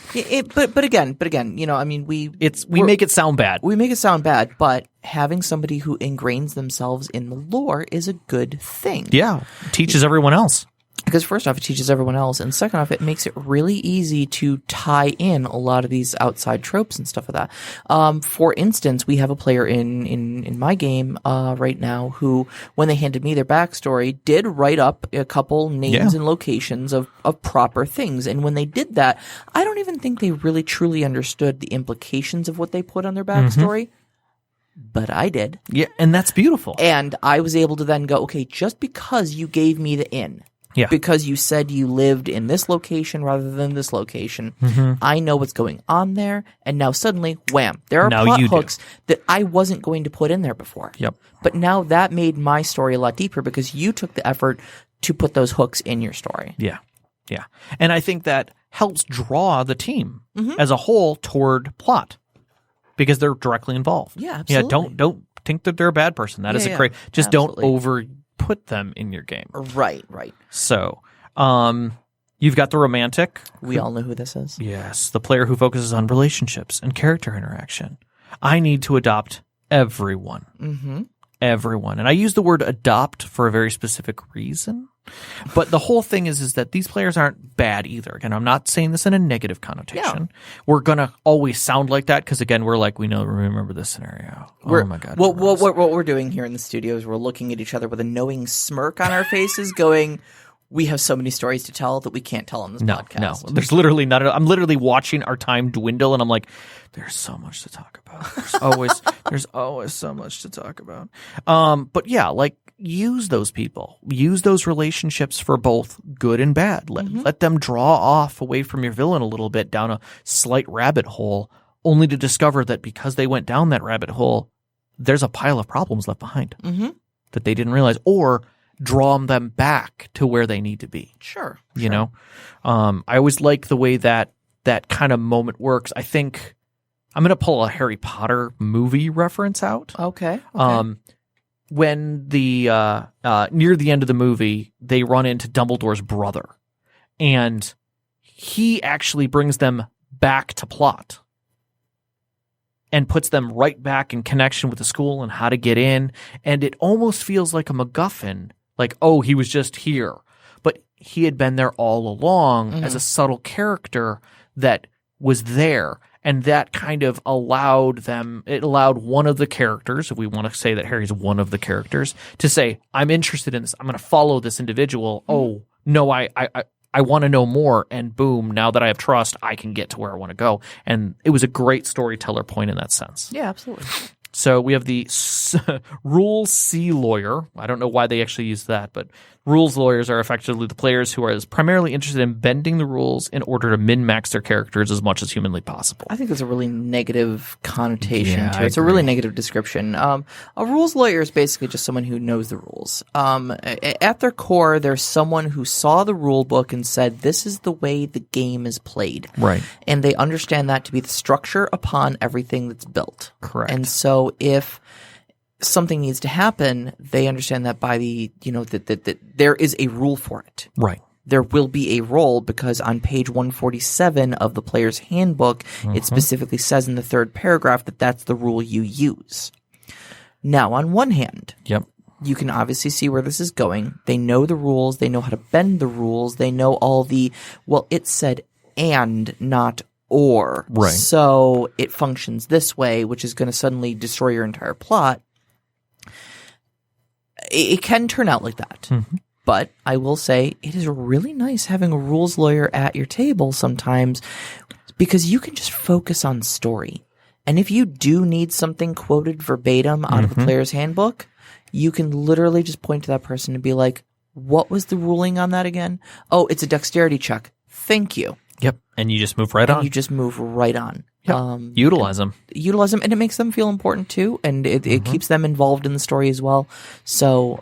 But again, I mean, we make it sound bad. We make it sound bad, but having somebody who ingrains themselves in the lore is a good thing. Yeah, teaches everyone else. Because first off, it teaches everyone else, and second off, it makes it really easy to tie in a lot of these outside tropes and stuff like that. For instance, we have a player in my game right now who, when they handed me their backstory, did write up a couple names and locations of proper things. And when they did that, I don't even think they really truly understood the implications of what they put on their backstory. But I did. Yeah, and that's beautiful. And I was able to then go, okay, just because you gave me the inn, because you said you lived in this location rather than this location, I know what's going on there. And now suddenly, wham, there are plot hooks that I wasn't going to put in there before. Yep. But now that made my story a lot deeper because you took the effort to put those hooks in your story. Yeah. Yeah. And I think that helps draw the team as a whole toward plot because they're directly involved. Yeah, absolutely. Yeah, don't think that they're a bad person. That isn't great. Just don't put them in your game. Right. So, you've got the romantic. We all know who this is. Yes, the player who focuses on relationships and character interaction. I need to adopt everyone. Everyone. And I use the word adopt for a very specific reason. But the whole thing is that these players aren't bad either. Again, I'm not saying this in a negative connotation. Yeah. We're going to always sound like that because, again, we're like, we remember this scenario. Oh, my God. What we're doing here in the studio is we're looking at each other with a knowing smirk on our faces going, we have so many stories to tell that we can't tell on this podcast. No, there's literally not. I'm literally watching our time dwindle, and I'm like, there's so much to talk about. There's always so much to talk about. But yeah, like use those people, use those relationships for both good and bad. Let them draw off away from your villain a little bit down a slight rabbit hole, only to discover that because they went down that rabbit hole, there's a pile of problems left behind that they didn't realize, or draw them back to where they need to be. Sure. You know, I always like the way that kind of moment works. I think I'm going to pull a Harry Potter movie reference out. Okay. When near the end of the movie, they run into Dumbledore's brother, and he actually brings them back to plot and puts them right back in connection with the school and how to get in. And it almost feels like a MacGuffin. Like, oh, he was just here. But he had been there all along as a subtle character that was there. And that kind of allowed one of the characters, if we want to say that Harry's one of the characters, to say, I'm interested in this. I'm going to follow this individual. Oh, no, I want to know more. And boom, now that I have trust, I can get to where I want to go. And it was a great storyteller point in that sense. Yeah, absolutely. So we have the rules C lawyer. I don't know why they actually use that, but rules lawyers are effectively the players who are primarily interested in bending the rules in order to min-max their characters as much as humanly possible. I think there's a really negative connotation to it. It's a really negative description. A rules lawyer is basically just someone who knows the rules. At their core, there's someone who saw the rule book and said, this is the way the game is played. Right. And they understand that to be the structure upon everything that's built. Correct. And so if something needs to happen, they understand that by that there is a rule for it. Right. There will be a role because on page 147 of the player's handbook, it specifically says in the third paragraph that that's the rule you use. Now, on one hand, you can obviously see where this is going. They know the rules. They know how to bend the rules. They know all it said and not or. Right. So it functions this way, which is going to suddenly destroy your entire plot. It can turn out like that. But I will say it is really nice having a rules lawyer at your table sometimes because you can just focus on story. And if you do need something quoted verbatim out of the player's handbook, you can literally just point to that person and be like, what was the ruling on that again? Oh, it's a dexterity check. Thank you. Yep. And you just move right on. You just move right on. Yep. Utilize them. And it makes them feel important too, and it keeps them involved in the story as well. So,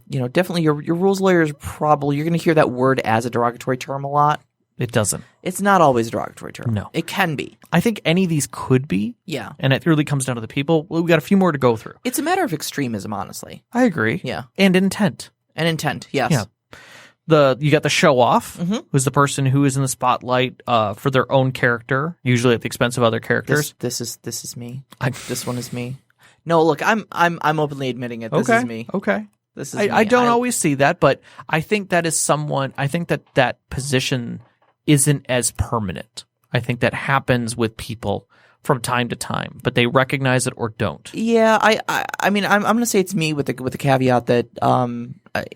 definitely your rules lawyer is probably, you're going to hear that word as a derogatory term a lot. It doesn't. It's not always a derogatory term. No. It can be. I think any of these could be. Yeah. And it really comes down to the people. Well, we got a few more to go through. It's a matter of extremism, honestly. I agree. Yeah. And intent. And intent, yes. Yeah. you got the show off, who's the person who is in the spotlight for their own character, usually at the expense of other characters. This is me. This one is me. No, look, I'm openly admitting it. This is me. Okay. This is me. I don't always see that, but I think that is I think that position isn't as permanent. I think that happens with people from time to time, but they recognize it or don't. Yeah, I mean, I'm going to say it's me with the caveat that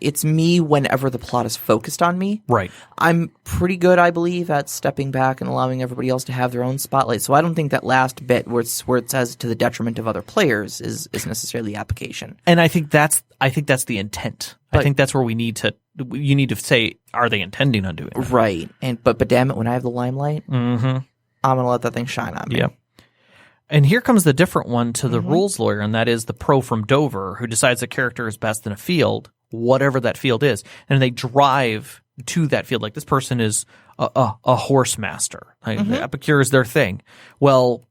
it's me whenever the plot is focused on me. Right. I'm pretty good, I believe, at stepping back and allowing everybody else to have their own spotlight. So I don't think that last bit where it says to the detriment of other players is necessarily application. And I think that's the intent. I think that's where you need to say, are they intending on doing that? Right. But damn it, when I have the limelight, I'm going to let that thing shine on me. Yeah. And here comes the different one to the rules lawyer, and that is the pro from Dover who decides a character is best in a field, whatever that field is, and they drive to that field. Like this person is a horse master. Like, Epicure is their thing. Well,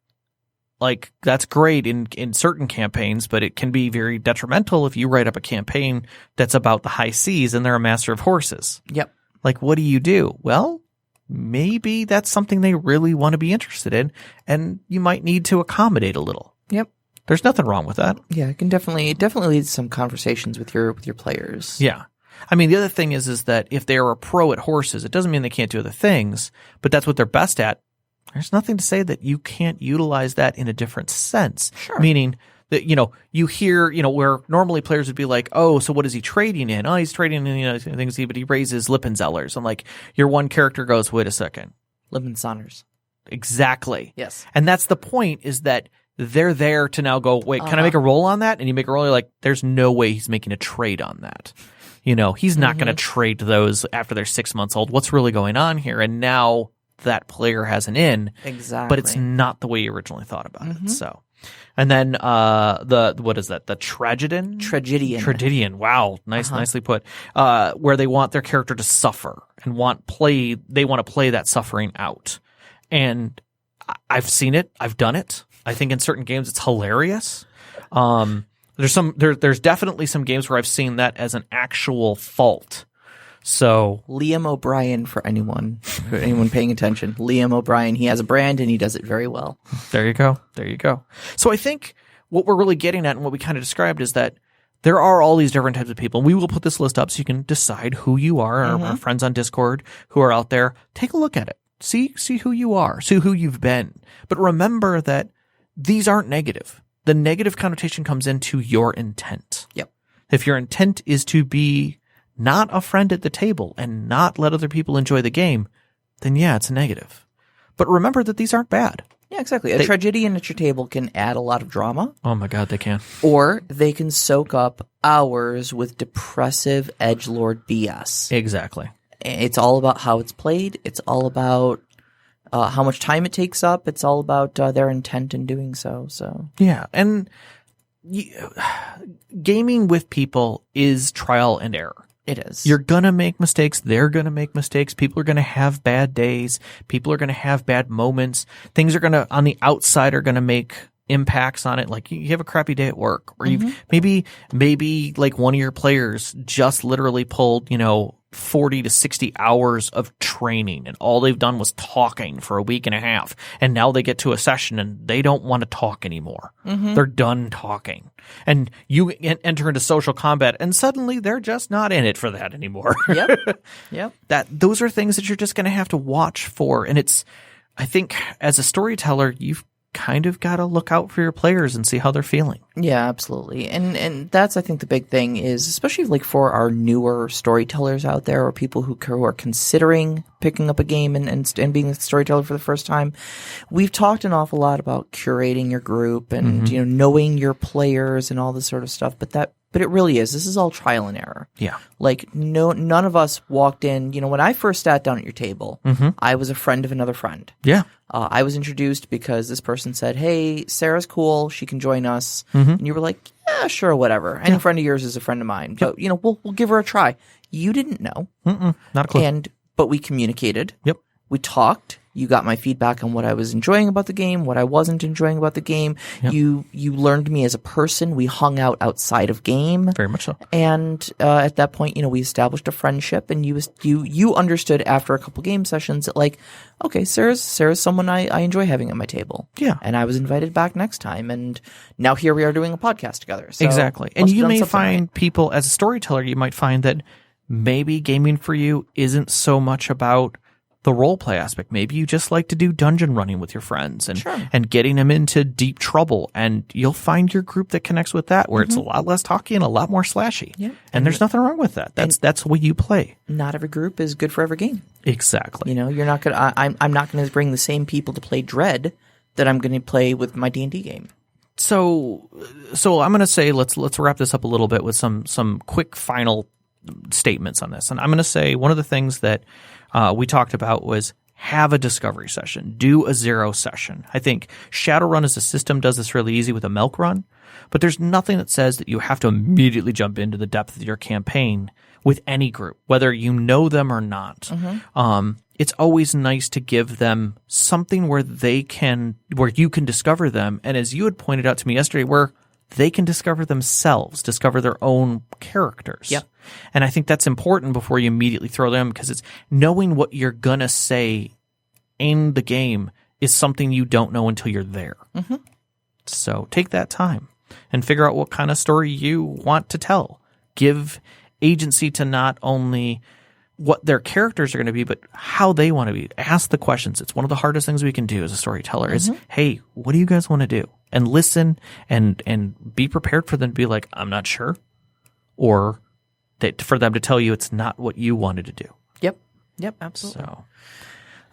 like that's great in certain campaigns, but it can be very detrimental if you write up a campaign that's about the high seas and they're a master of horses. Yep. Like what do? Well, maybe that's something they really want to be interested in, and you might need to accommodate a little. Yep. There's nothing wrong with that. Yeah, it definitely leads to some conversations with your players. Yeah. I mean, the other thing is that if they're a pro at horses, it doesn't mean they can't do other things, but that's what they're best at. There's nothing to say that you can't utilize that in a different sense. Sure. Meaning that, you hear, where normally players would be like, oh, so what is he trading in? Oh, he's trading in, things, but he raises Lippenzellers. And like your one character goes, wait a second. Lippensonners. Exactly. Yes. And that's the point, is that they're there to now go, wait, can I make a roll on that? And you make a roll, you're like, there's no way he's making a trade on that. He's not going to trade those after they're 6 months old. What's really going on here? And now that player has an in. Exactly. But it's not the way you originally thought about it. So. And then what is that? The Tragedian? Tragedian. Wow. Nicely put. Where they want their character to suffer and they want to play that suffering out. And I've seen it. I've done it. I think in certain games it's hilarious. There's definitely some games where I've seen that as an actual fault. So Liam O'Brien, for anyone paying attention. Liam O'Brien, he has a brand and he does it very well. There you go. So I think what we're really getting at and what we kind of described is that there are all these different types of people. We will put this list up so you can decide who you are. Our friends on Discord who are out there, take a look at it. See who you are. See who you've been. But remember that these aren't negative. The negative connotation comes into your intent. Yep. If your intent is to be not a friend at the table and not let other people enjoy the game, then yeah, it's a negative. But remember that these aren't bad. Yeah, exactly. A tragedian at your table can add a lot of drama. Oh my God, they can. Or they can soak up hours with depressive edgelord BS. Exactly. It's all about how it's played. It's all about how much time it takes up. It's all about their intent in doing so. So yeah, and gaming with people is trial and error. It is. You're going to make mistakes. They're going to make mistakes. People are going to have bad days. People are going to have bad moments. Things are going to, on the outside, are going to make impacts on it. Like you have a crappy day at work, or you've maybe like one of your players just literally pulled, 40 to 60 hours of training, and all they've done was talking for a week and a half. And now they get to a session and they don't want to talk anymore. They're done talking. And you enter into social combat and suddenly they're just not in it for that anymore. Yep. Those are things that you're just going to have to watch for. And I think as a storyteller, you've kind of got to look out for your players and see how they're feeling. Yeah, absolutely. And that's, I think, the big thing is, especially like for our newer storytellers out there, or people who are considering picking up a game and being a storyteller for the first time. We've talked an awful lot about curating your group and knowing your players and all this sort of stuff, but it really is. This is all trial and error. Yeah. Like none of us walked in. When I first sat down at your table, I was a friend of another friend. Yeah. I was introduced because this person said, "Hey, Sarah's cool. She can join us." And you were like, "Yeah, sure, whatever. Any friend of yours is a friend of mine, but we'll give her a try." You didn't know. Not a clue. But we communicated. Yep. We talked. You got my feedback on what I was enjoying about the game, what I wasn't enjoying about the game. Yep. You learned me as a person. We hung out outside of game. Very much so. And at that point, we established a friendship, and you understood after a couple game sessions that, like, okay, Sarah's someone I enjoy having at my table. Yeah. And I was invited back next time, and now here we are doing a podcast together. So Exactly. And you may find people, as a storyteller, you might find that maybe gaming for you isn't so much about the role play aspect. Maybe you just like to do dungeon running with your friends and getting them into deep trouble, and you'll find your group that connects with that, where it's a lot less talky and a lot more slashy. Yeah. And there's nothing wrong with that. That's the way you play. Not every group is good for every game. Exactly. You're not gonna. I'm not gonna bring the same people to play Dread that I'm gonna play with my D&D game. So I'm going to say let's wrap this up a little bit with some quick final statements on this. And I'm going to say one of the things that we talked about was have a discovery session, do a 0 session. I think Shadowrun as a system does this really easy with a milk run, but there's nothing that says that you have to immediately jump into the depth of your campaign with any group, whether you know them or not. It's always nice to give them something where you can discover them. And as you had pointed out to me yesterday, where they can discover themselves, discover their own characters. Yep. And I think that's important before you immediately throw them, because it's knowing what you're going to say in the game is something you don't know until you're there. So take that time and figure out what kind of story you want to tell. Give agency to not only what their characters are going to be, but how they want to be. Ask the questions. It's one of the hardest things we can do as a storyteller is, hey, what do you guys want to do? And listen and be prepared for them to be like, I'm not sure. Or that for them to tell you it's not what you wanted to do. Yep, absolutely.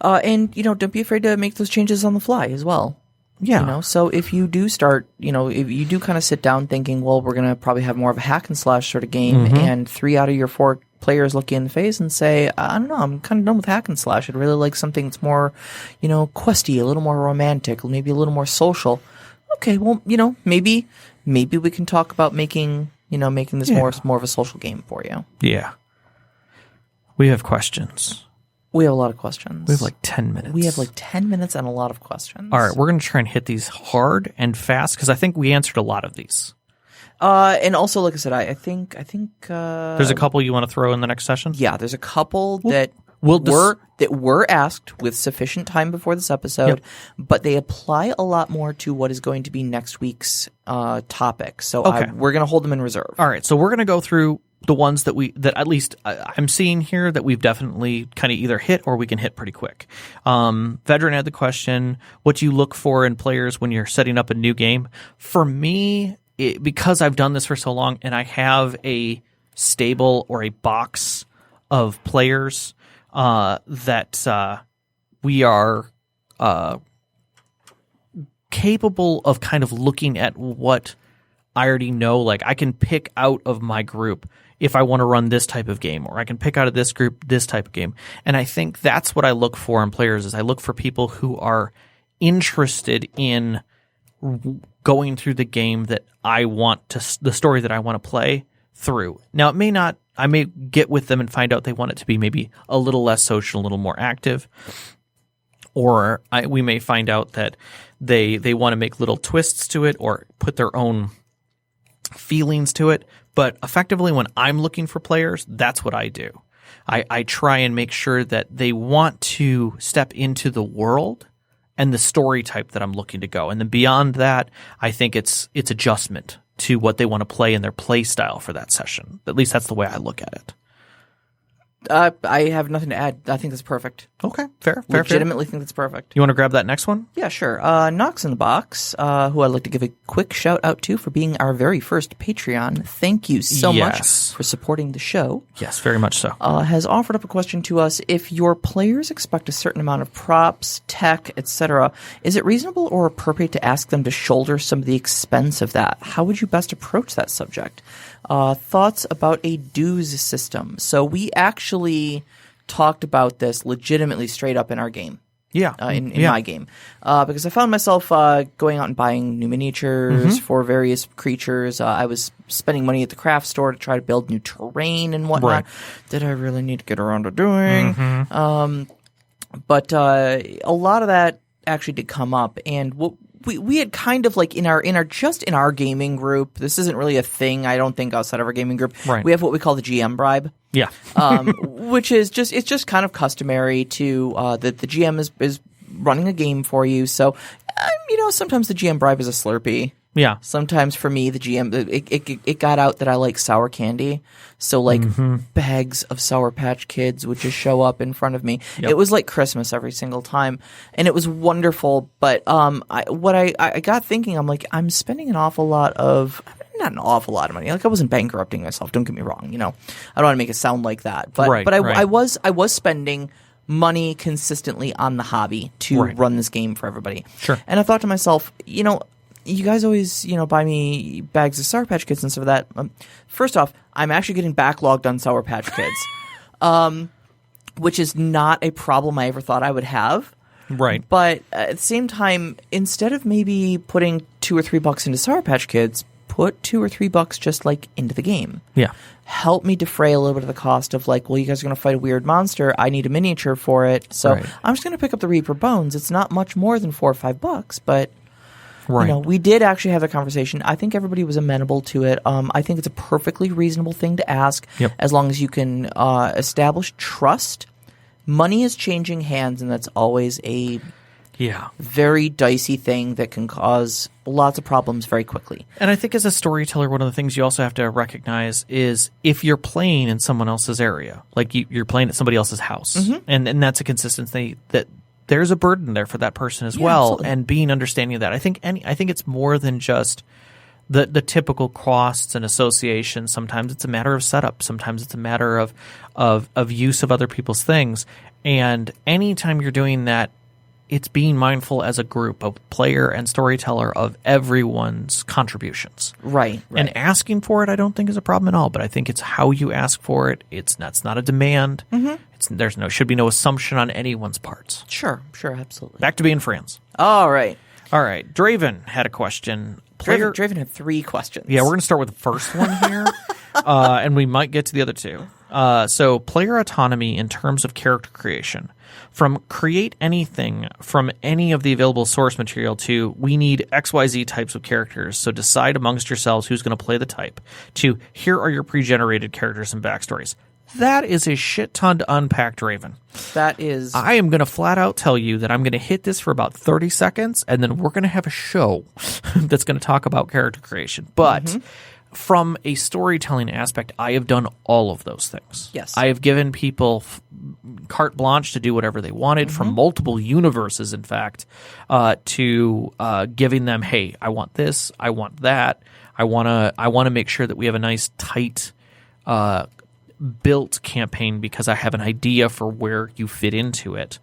So, and don't be afraid to make those changes on the fly as well. yeah. So if you do start, if you do kind of sit down thinking, well, we're going to probably have more of a hack and slash sort of game, and 3 out of your 4 players look you in the face and say, I don't know, I'm kind of done with hack and slash. I'd really like something that's more, questy, a little more romantic, maybe a little more social. Okay, well, maybe we can talk about making this more of a social game for you. Yeah. We have questions. We have a lot of questions. We have like 10 minutes. We have like 10 minutes and a lot of questions. All right, we're going to try and hit these hard and fast because I think we answered a lot of these. And also, like I said, I think There's a couple you want to throw in the next session? Yeah, there's a couple that were asked with sufficient time before this episode, but they apply a lot more to what is going to be next week's topic. So we're going to hold them in reserve. All right, so we're going to go through the ones that at least I'm seeing here that we've definitely kind of either hit or we can hit pretty quick. Vedran had the question, what do you look for in players when you're setting up a new game? For me, because I've done this for so long and I have a stable or a box of players that we are capable of kind of looking at what I already know. Like I can pick out of my group if I want to run this type of game, or I can pick out of this group this type of game. And I think that's what I look for in players is I look for people who are interested in going through the game that I want to, the story that I want to play through. Now, I may get with them and find out they want it to be maybe a little less social, a little more active. Or we may find out that they want to make little twists to it or put their own feelings to it. But effectively, when I'm looking for players, that's what I do. I try and make sure that they want to step into the world and the story type that I'm looking to go. And then beyond that, I think it's adjustment to what they want to play in their play style for that session. At least that's the way I look at it. I have nothing to add. I think that's perfect. Okay, fair. Legitimately think that's perfect. You want to grab that next one? Yeah, sure. Knox in the Box, who I'd like to give a quick shout out to for being our very first Patreon. Thank you so much for supporting the show. Yes, very much so. Has offered up a question to us. If your players expect a certain amount of props, tech, etc., is it reasonable or appropriate to ask them to shoulder some of the expense of that? How would you best approach that subject? Thoughts about a dues system. So we actually talked about this legitimately straight up in our game. Yeah. In my game. Because I found myself going out and buying new miniatures for various creatures. I was spending money at the craft store to try to build new terrain and whatnot that I really need to get around to doing. But a lot of that actually did come up, and what we had kind of like in our gaming group. This isn't really a thing, I don't think, outside of our gaming group. Right. We have what we call the GM bribe. Yeah. Which is just kind of customary to that the GM is running a game for you. So, sometimes the GM bribe is a Slurpee. Yeah. Sometimes for me, the GM it got out that I like sour candy, so like bags of Sour Patch Kids would just show up in front of me. Yep. It was like Christmas every single time, and it was wonderful. But I got thinking, I'm like, I'm spending an awful lot of. Not an awful lot of money. Like, I wasn't bankrupting myself. Don't get me wrong. I don't want to make it sound like that. But Right, I was spending money consistently on the hobby to run this game for everybody. Sure. And I thought to myself, you guys always, buy me bags of Sour Patch Kids and stuff like that. First off, I'm actually getting backlogged on Sour Patch Kids, which is not a problem I ever thought I would have. Right. But at the same time, instead of maybe putting $2 or $3 into Sour Patch Kids, put $2 or $3 just like into the game. Yeah. Help me defray a little bit of the cost of like, well, you guys are going to fight a weird monster. I need a miniature for it. So I'm just going to pick up the Reaper Bones. It's not much more than $4 or $5, but we did actually have a conversation. I think everybody was amenable to it. I think it's a perfectly reasonable thing to ask as long as you can establish trust. Money is changing hands, and that's always a very dicey thing that can cause lots of problems very quickly. And I think as a storyteller, one of the things you also have to recognize is if you're playing in someone else's area, like you're playing at somebody else's house, and that's a consistency that there's a burden there for that person as well, absolutely. And being understanding of that. I think it's more than just the typical costs and associations. Sometimes it's a matter of setup. Sometimes it's a matter of use of other people's things. And anytime you're doing that, it's being mindful as a group of player and storyteller of everyone's contributions. Right. And asking for it, I don't think is a problem at all, but I think it's how you ask for it. That's not a demand. Should be no assumption on anyone's parts. Sure, absolutely. Back to being friends. All right. Draven had a question. Draven had 3 questions. Yeah, we're going to start with the first one here, and we might get to the other 2. So player autonomy in terms of character creation. From create anything from any of the available source material to we need XYZ types of characters, so decide amongst yourselves who's going to play the type, to here are your pre-generated characters and backstories. That is a shit ton to unpack, Draven. That is... I am going to flat out tell you that I'm going to hit this for about 30 seconds, and then we're going to have a show that's going to talk about character creation. But... From a storytelling aspect, I have done all of those things. Yes. I have given people carte blanche to do whatever they wanted from multiple universes, in fact, to giving them, hey, I want this, I want that, I want to make sure that we have a nice, tight, built campaign because I have an idea for where you fit into it.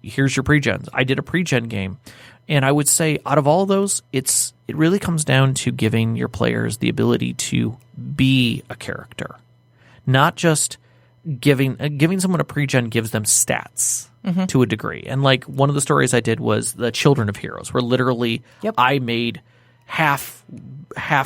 Here's your pre-gens. I did a pre-gen game. And I would say out of all those, it really comes down to giving your players the ability to be a character. Not just giving someone a pre-gen gives them stats to a degree. And like one of the stories I did was the Children of Heroes, where literally I made half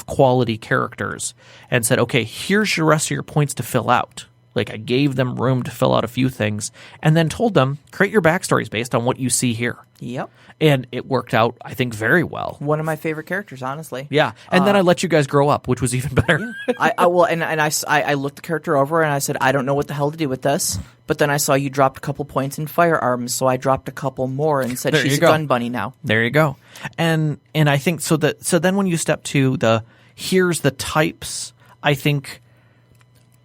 quality characters and said, okay, here's the rest of your points to fill out. Like I gave them room to fill out a few things and then told them, create your backstories based on what you see here. Yep. And it worked out, I think, very well. One of my favorite characters, honestly. Yeah. And then I let you guys grow up, which was even better. I looked the character over and I said, I don't know what the hell to do with this. But then I saw you dropped a couple points in firearms, so I dropped a couple more and said, she's a gun bunny now. There you go. And I think so then when you step to here's the types, I think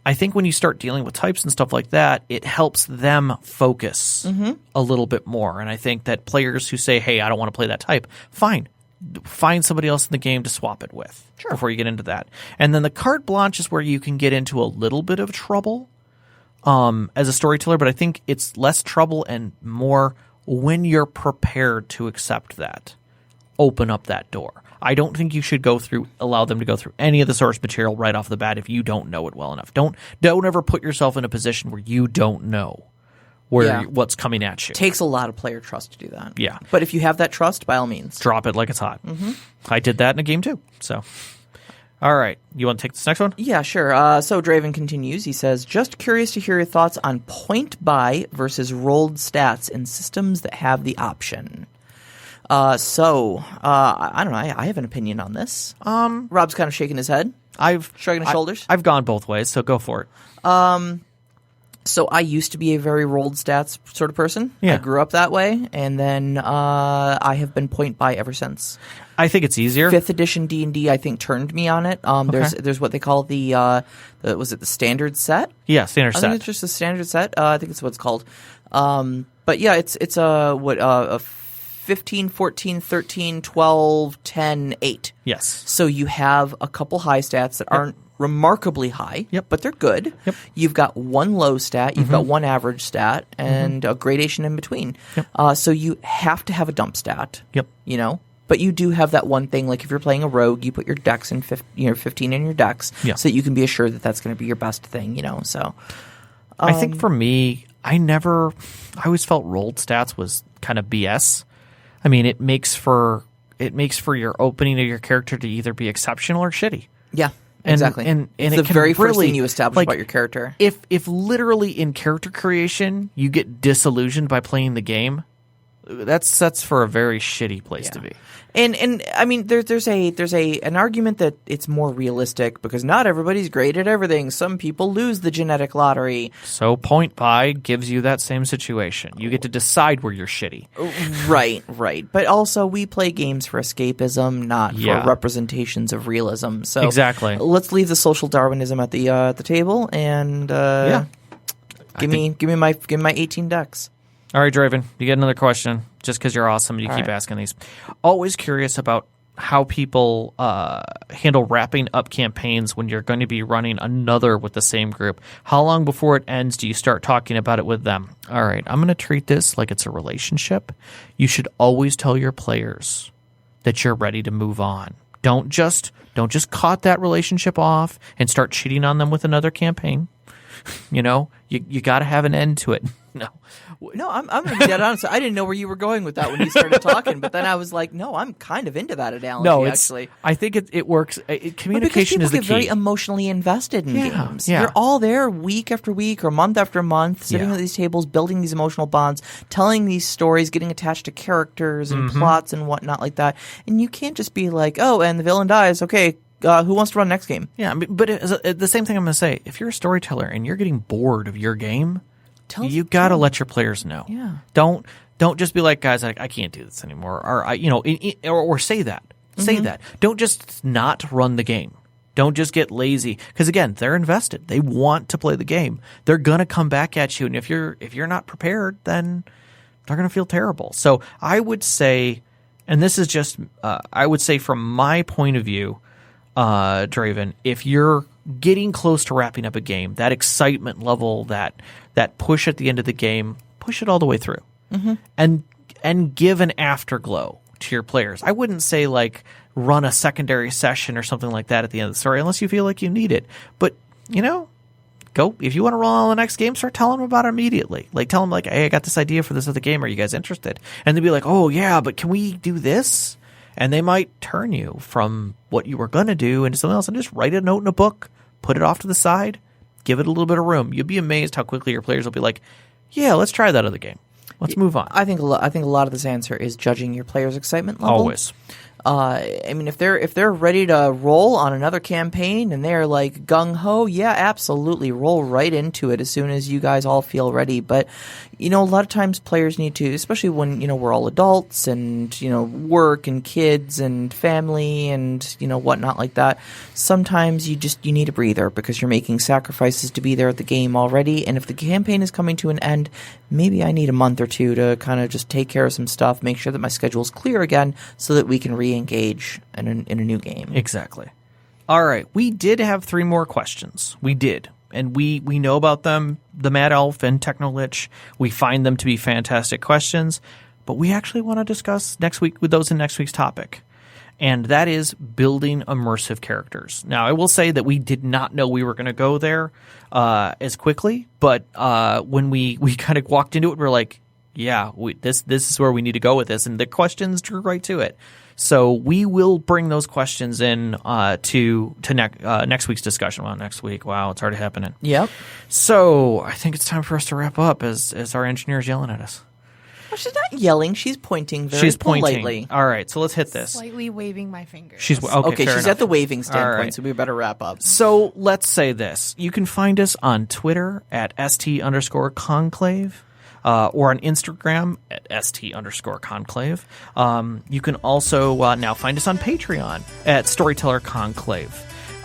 when you start dealing with types and stuff like that, it helps them focus a little bit more. And I think that players who say, hey, I don't want to play that type, fine. Find somebody else in the game to swap it with before you get into that. And then the carte blanche is where you can get into a little bit of trouble as a storyteller, but I think it's less trouble and more when you're prepared to accept that. Open up that door. I don't think you should allow them to go through any of the source material right off the bat if you don't know it well enough. Don't ever put yourself in a position where you don't know what's coming at you. It takes a lot of player trust to do that. Yeah. But if you have that trust, by all means. Drop it like it's hot. I did that in a game too. So, All right. You want to take this next one? Yeah, sure. So Draven continues. He says, just curious to hear your thoughts on point buy versus rolled stats in systems that have the option. I don't know. I have an opinion on this. Rob's kind of shaking his head, shrugging his shoulders. I've gone both ways, so go for it. So I used to be a very rolled stats sort of person. Yeah. I grew up that way, and then I have been point buy ever since. I think it's easier. 5th edition D&D, I think, turned me on it. There's what they call the was it the standard set? Yeah, standard set. I think it's just the standard set. I think it's what it's called. But yeah, it's a 15, 14, 13, 12, 10, 8. Yes. So you have a couple high stats that aren't remarkably high, but they're good. Yep. You've got one low stat, you've got one average stat, and a gradation in between. Yep. So you have to have a dump stat. Yep. You know? But you do have that one thing, like if you're playing a rogue, you put your dex in 15 in your dex, so that you can be assured that that's going to be your best thing, you know? So I think for me, I always felt rolled stats was kind of BS. I mean, it makes for your opening of your character to either be exceptional or shitty. Yeah, exactly. And it's it the can very first really, thing you establish about your character. If literally in character creation you get disillusioned by playing the game, that's for a very shitty place to be. And I mean, there's an argument that it's more realistic because not everybody's great at everything. Some people lose the genetic lottery. So point buy gives you that same situation. You get to decide where you're shitty. Right. But also, we play games for escapism, not for representations of realism. So exactly. Let's leave the social Darwinism at the table and give me my 18 ducks. All right, Draven, you get another question just because you're awesome and you keep right. asking these. Always curious about how people handle wrapping up campaigns when you're going to be running another with the same group. How long before it ends do you start talking about it with them? All right, I'm going to treat this like it's a relationship. You should always tell your players that you're ready to move on. Don't just cut that relationship off and start cheating on them with another campaign. You know, you got to have an end to it. No, I'm going to be dead honest. I didn't know where you were going with that when you started talking, but then I was like, no, I'm kind of into that analogy, actually. I think it works. Communication is the key. People get very emotionally invested in games. Yeah. You're all there week after week or month after month, sitting at these tables, building these emotional bonds, telling these stories, getting attached to characters and plots and whatnot like that. And you can't just be like, oh, and the villain dies. Okay, who wants to run next game? Yeah, but the same thing I'm going to say. If you're a storyteller and you're getting bored of your game, you got to let your players know. Yeah. Don't just be like, guys, I can't do this anymore, or say that. Say that. Don't just not run the game. Don't just get lazy because again, they're invested. They want to play the game. They're gonna come back at you, and if you're not prepared, then they're gonna feel terrible. So I would say, and this is just, I would say from my point of view, Draven, if you're getting close to wrapping up a game, that excitement level, that push at the end of the game, push it all the way through, and give an afterglow to your players. I wouldn't say like run a secondary session or something like that at the end of the story unless you feel like you need it. But go if you want to roll on the next game, start telling them about it immediately. Like tell them like, hey, I got this idea for this other game. Are you guys interested? And they'd be like, oh yeah, but can we do this? And they might turn you from what you were going to do into something else and just write a note in a book, put it off to the side, give it a little bit of room. You'll be amazed how quickly your players will be like, yeah, let's try that other game. Let's move on. I think a lot of this answer is judging your players' excitement level. Always. I mean, if they're ready to roll on another campaign and they're like gung ho, yeah, absolutely, roll right into it as soon as you guys all feel ready. But a lot of times players need to, especially when we're all adults and work and kids and family and whatnot like that. Sometimes you need a breather because you're making sacrifices to be there at the game already. And if the campaign is coming to an end, maybe I need a month or two to kind of just take care of some stuff, make sure that my schedule is clear again, so that we can re-engage in a new game. Exactly. All right. We did have 3 more questions. We did. And we know about them, the Mad Elf and Technolich. We find them to be fantastic questions. But we actually want to discuss next week with those in next week's topic. And that is building immersive characters. Now, I will say that we did not know we were going to go there as quickly. But when we kind of walked into it, we were like, yeah, this is where we need to go with this. And the questions drew right to it. So we will bring those questions in to next week's discussion. Well, next week. Wow, it's already happening. Yep. So I think it's time for us to wrap up as our engineer's yelling at us. Well, she's not yelling. She's pointing very She's pointing. politely. All right, so let's hit this. Slightly waving my finger. She's okay. Fair She's enough. at the waving standpoint, right. so we better wrap up. So let's say this. You can find us on Twitter at @ST_conclave. Or on Instagram at @ST_conclave. You can also now find us on Patreon at Storyteller Conclave.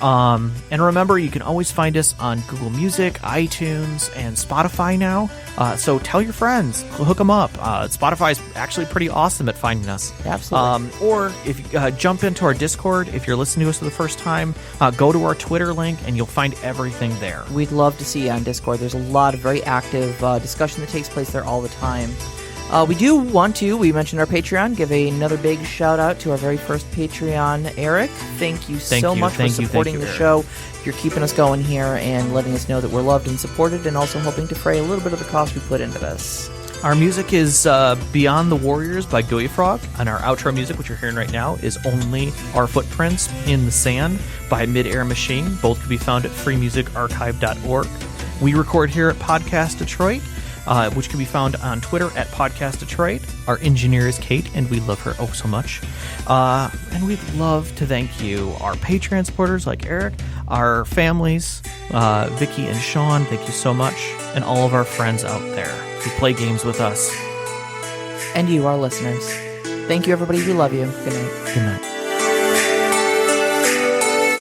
And remember, you can always find us on Google Music, iTunes, and Spotify now. So tell your friends, hook them up. Spotify is actually pretty awesome at finding us. Absolutely. Or if you jump into our Discord, if you're listening to us for the first time, go to our Twitter link and you'll find everything there. We'd love to see you on Discord. There's a lot of very active discussion that takes place there all the time. We do want to, we mentioned our Patreon, give another big shout out to our very first Patreon, Eric. Thank you so much for supporting the show. You're keeping us going here and letting us know that we're loved and supported, and also helping defray a little bit of the cost we put into this. Our music is Beyond the Warriors by Goya Frog, and our outro music, which you're hearing right now, is Only Our Footprints in the Sand by Mid-Air Machine. Both can be found at freemusicarchive.org. We record here at Podcast Detroit, which can be found on Twitter at Podcast Detroit. Our engineer is Kate, and we love her oh so much. And we'd love to thank you, our Patreon supporters like Eric, our families, Vicky and Sean, thank you so much, and all of our friends out there who play games with us. And you, our listeners. Thank you, everybody. We love you. Good night. Good night.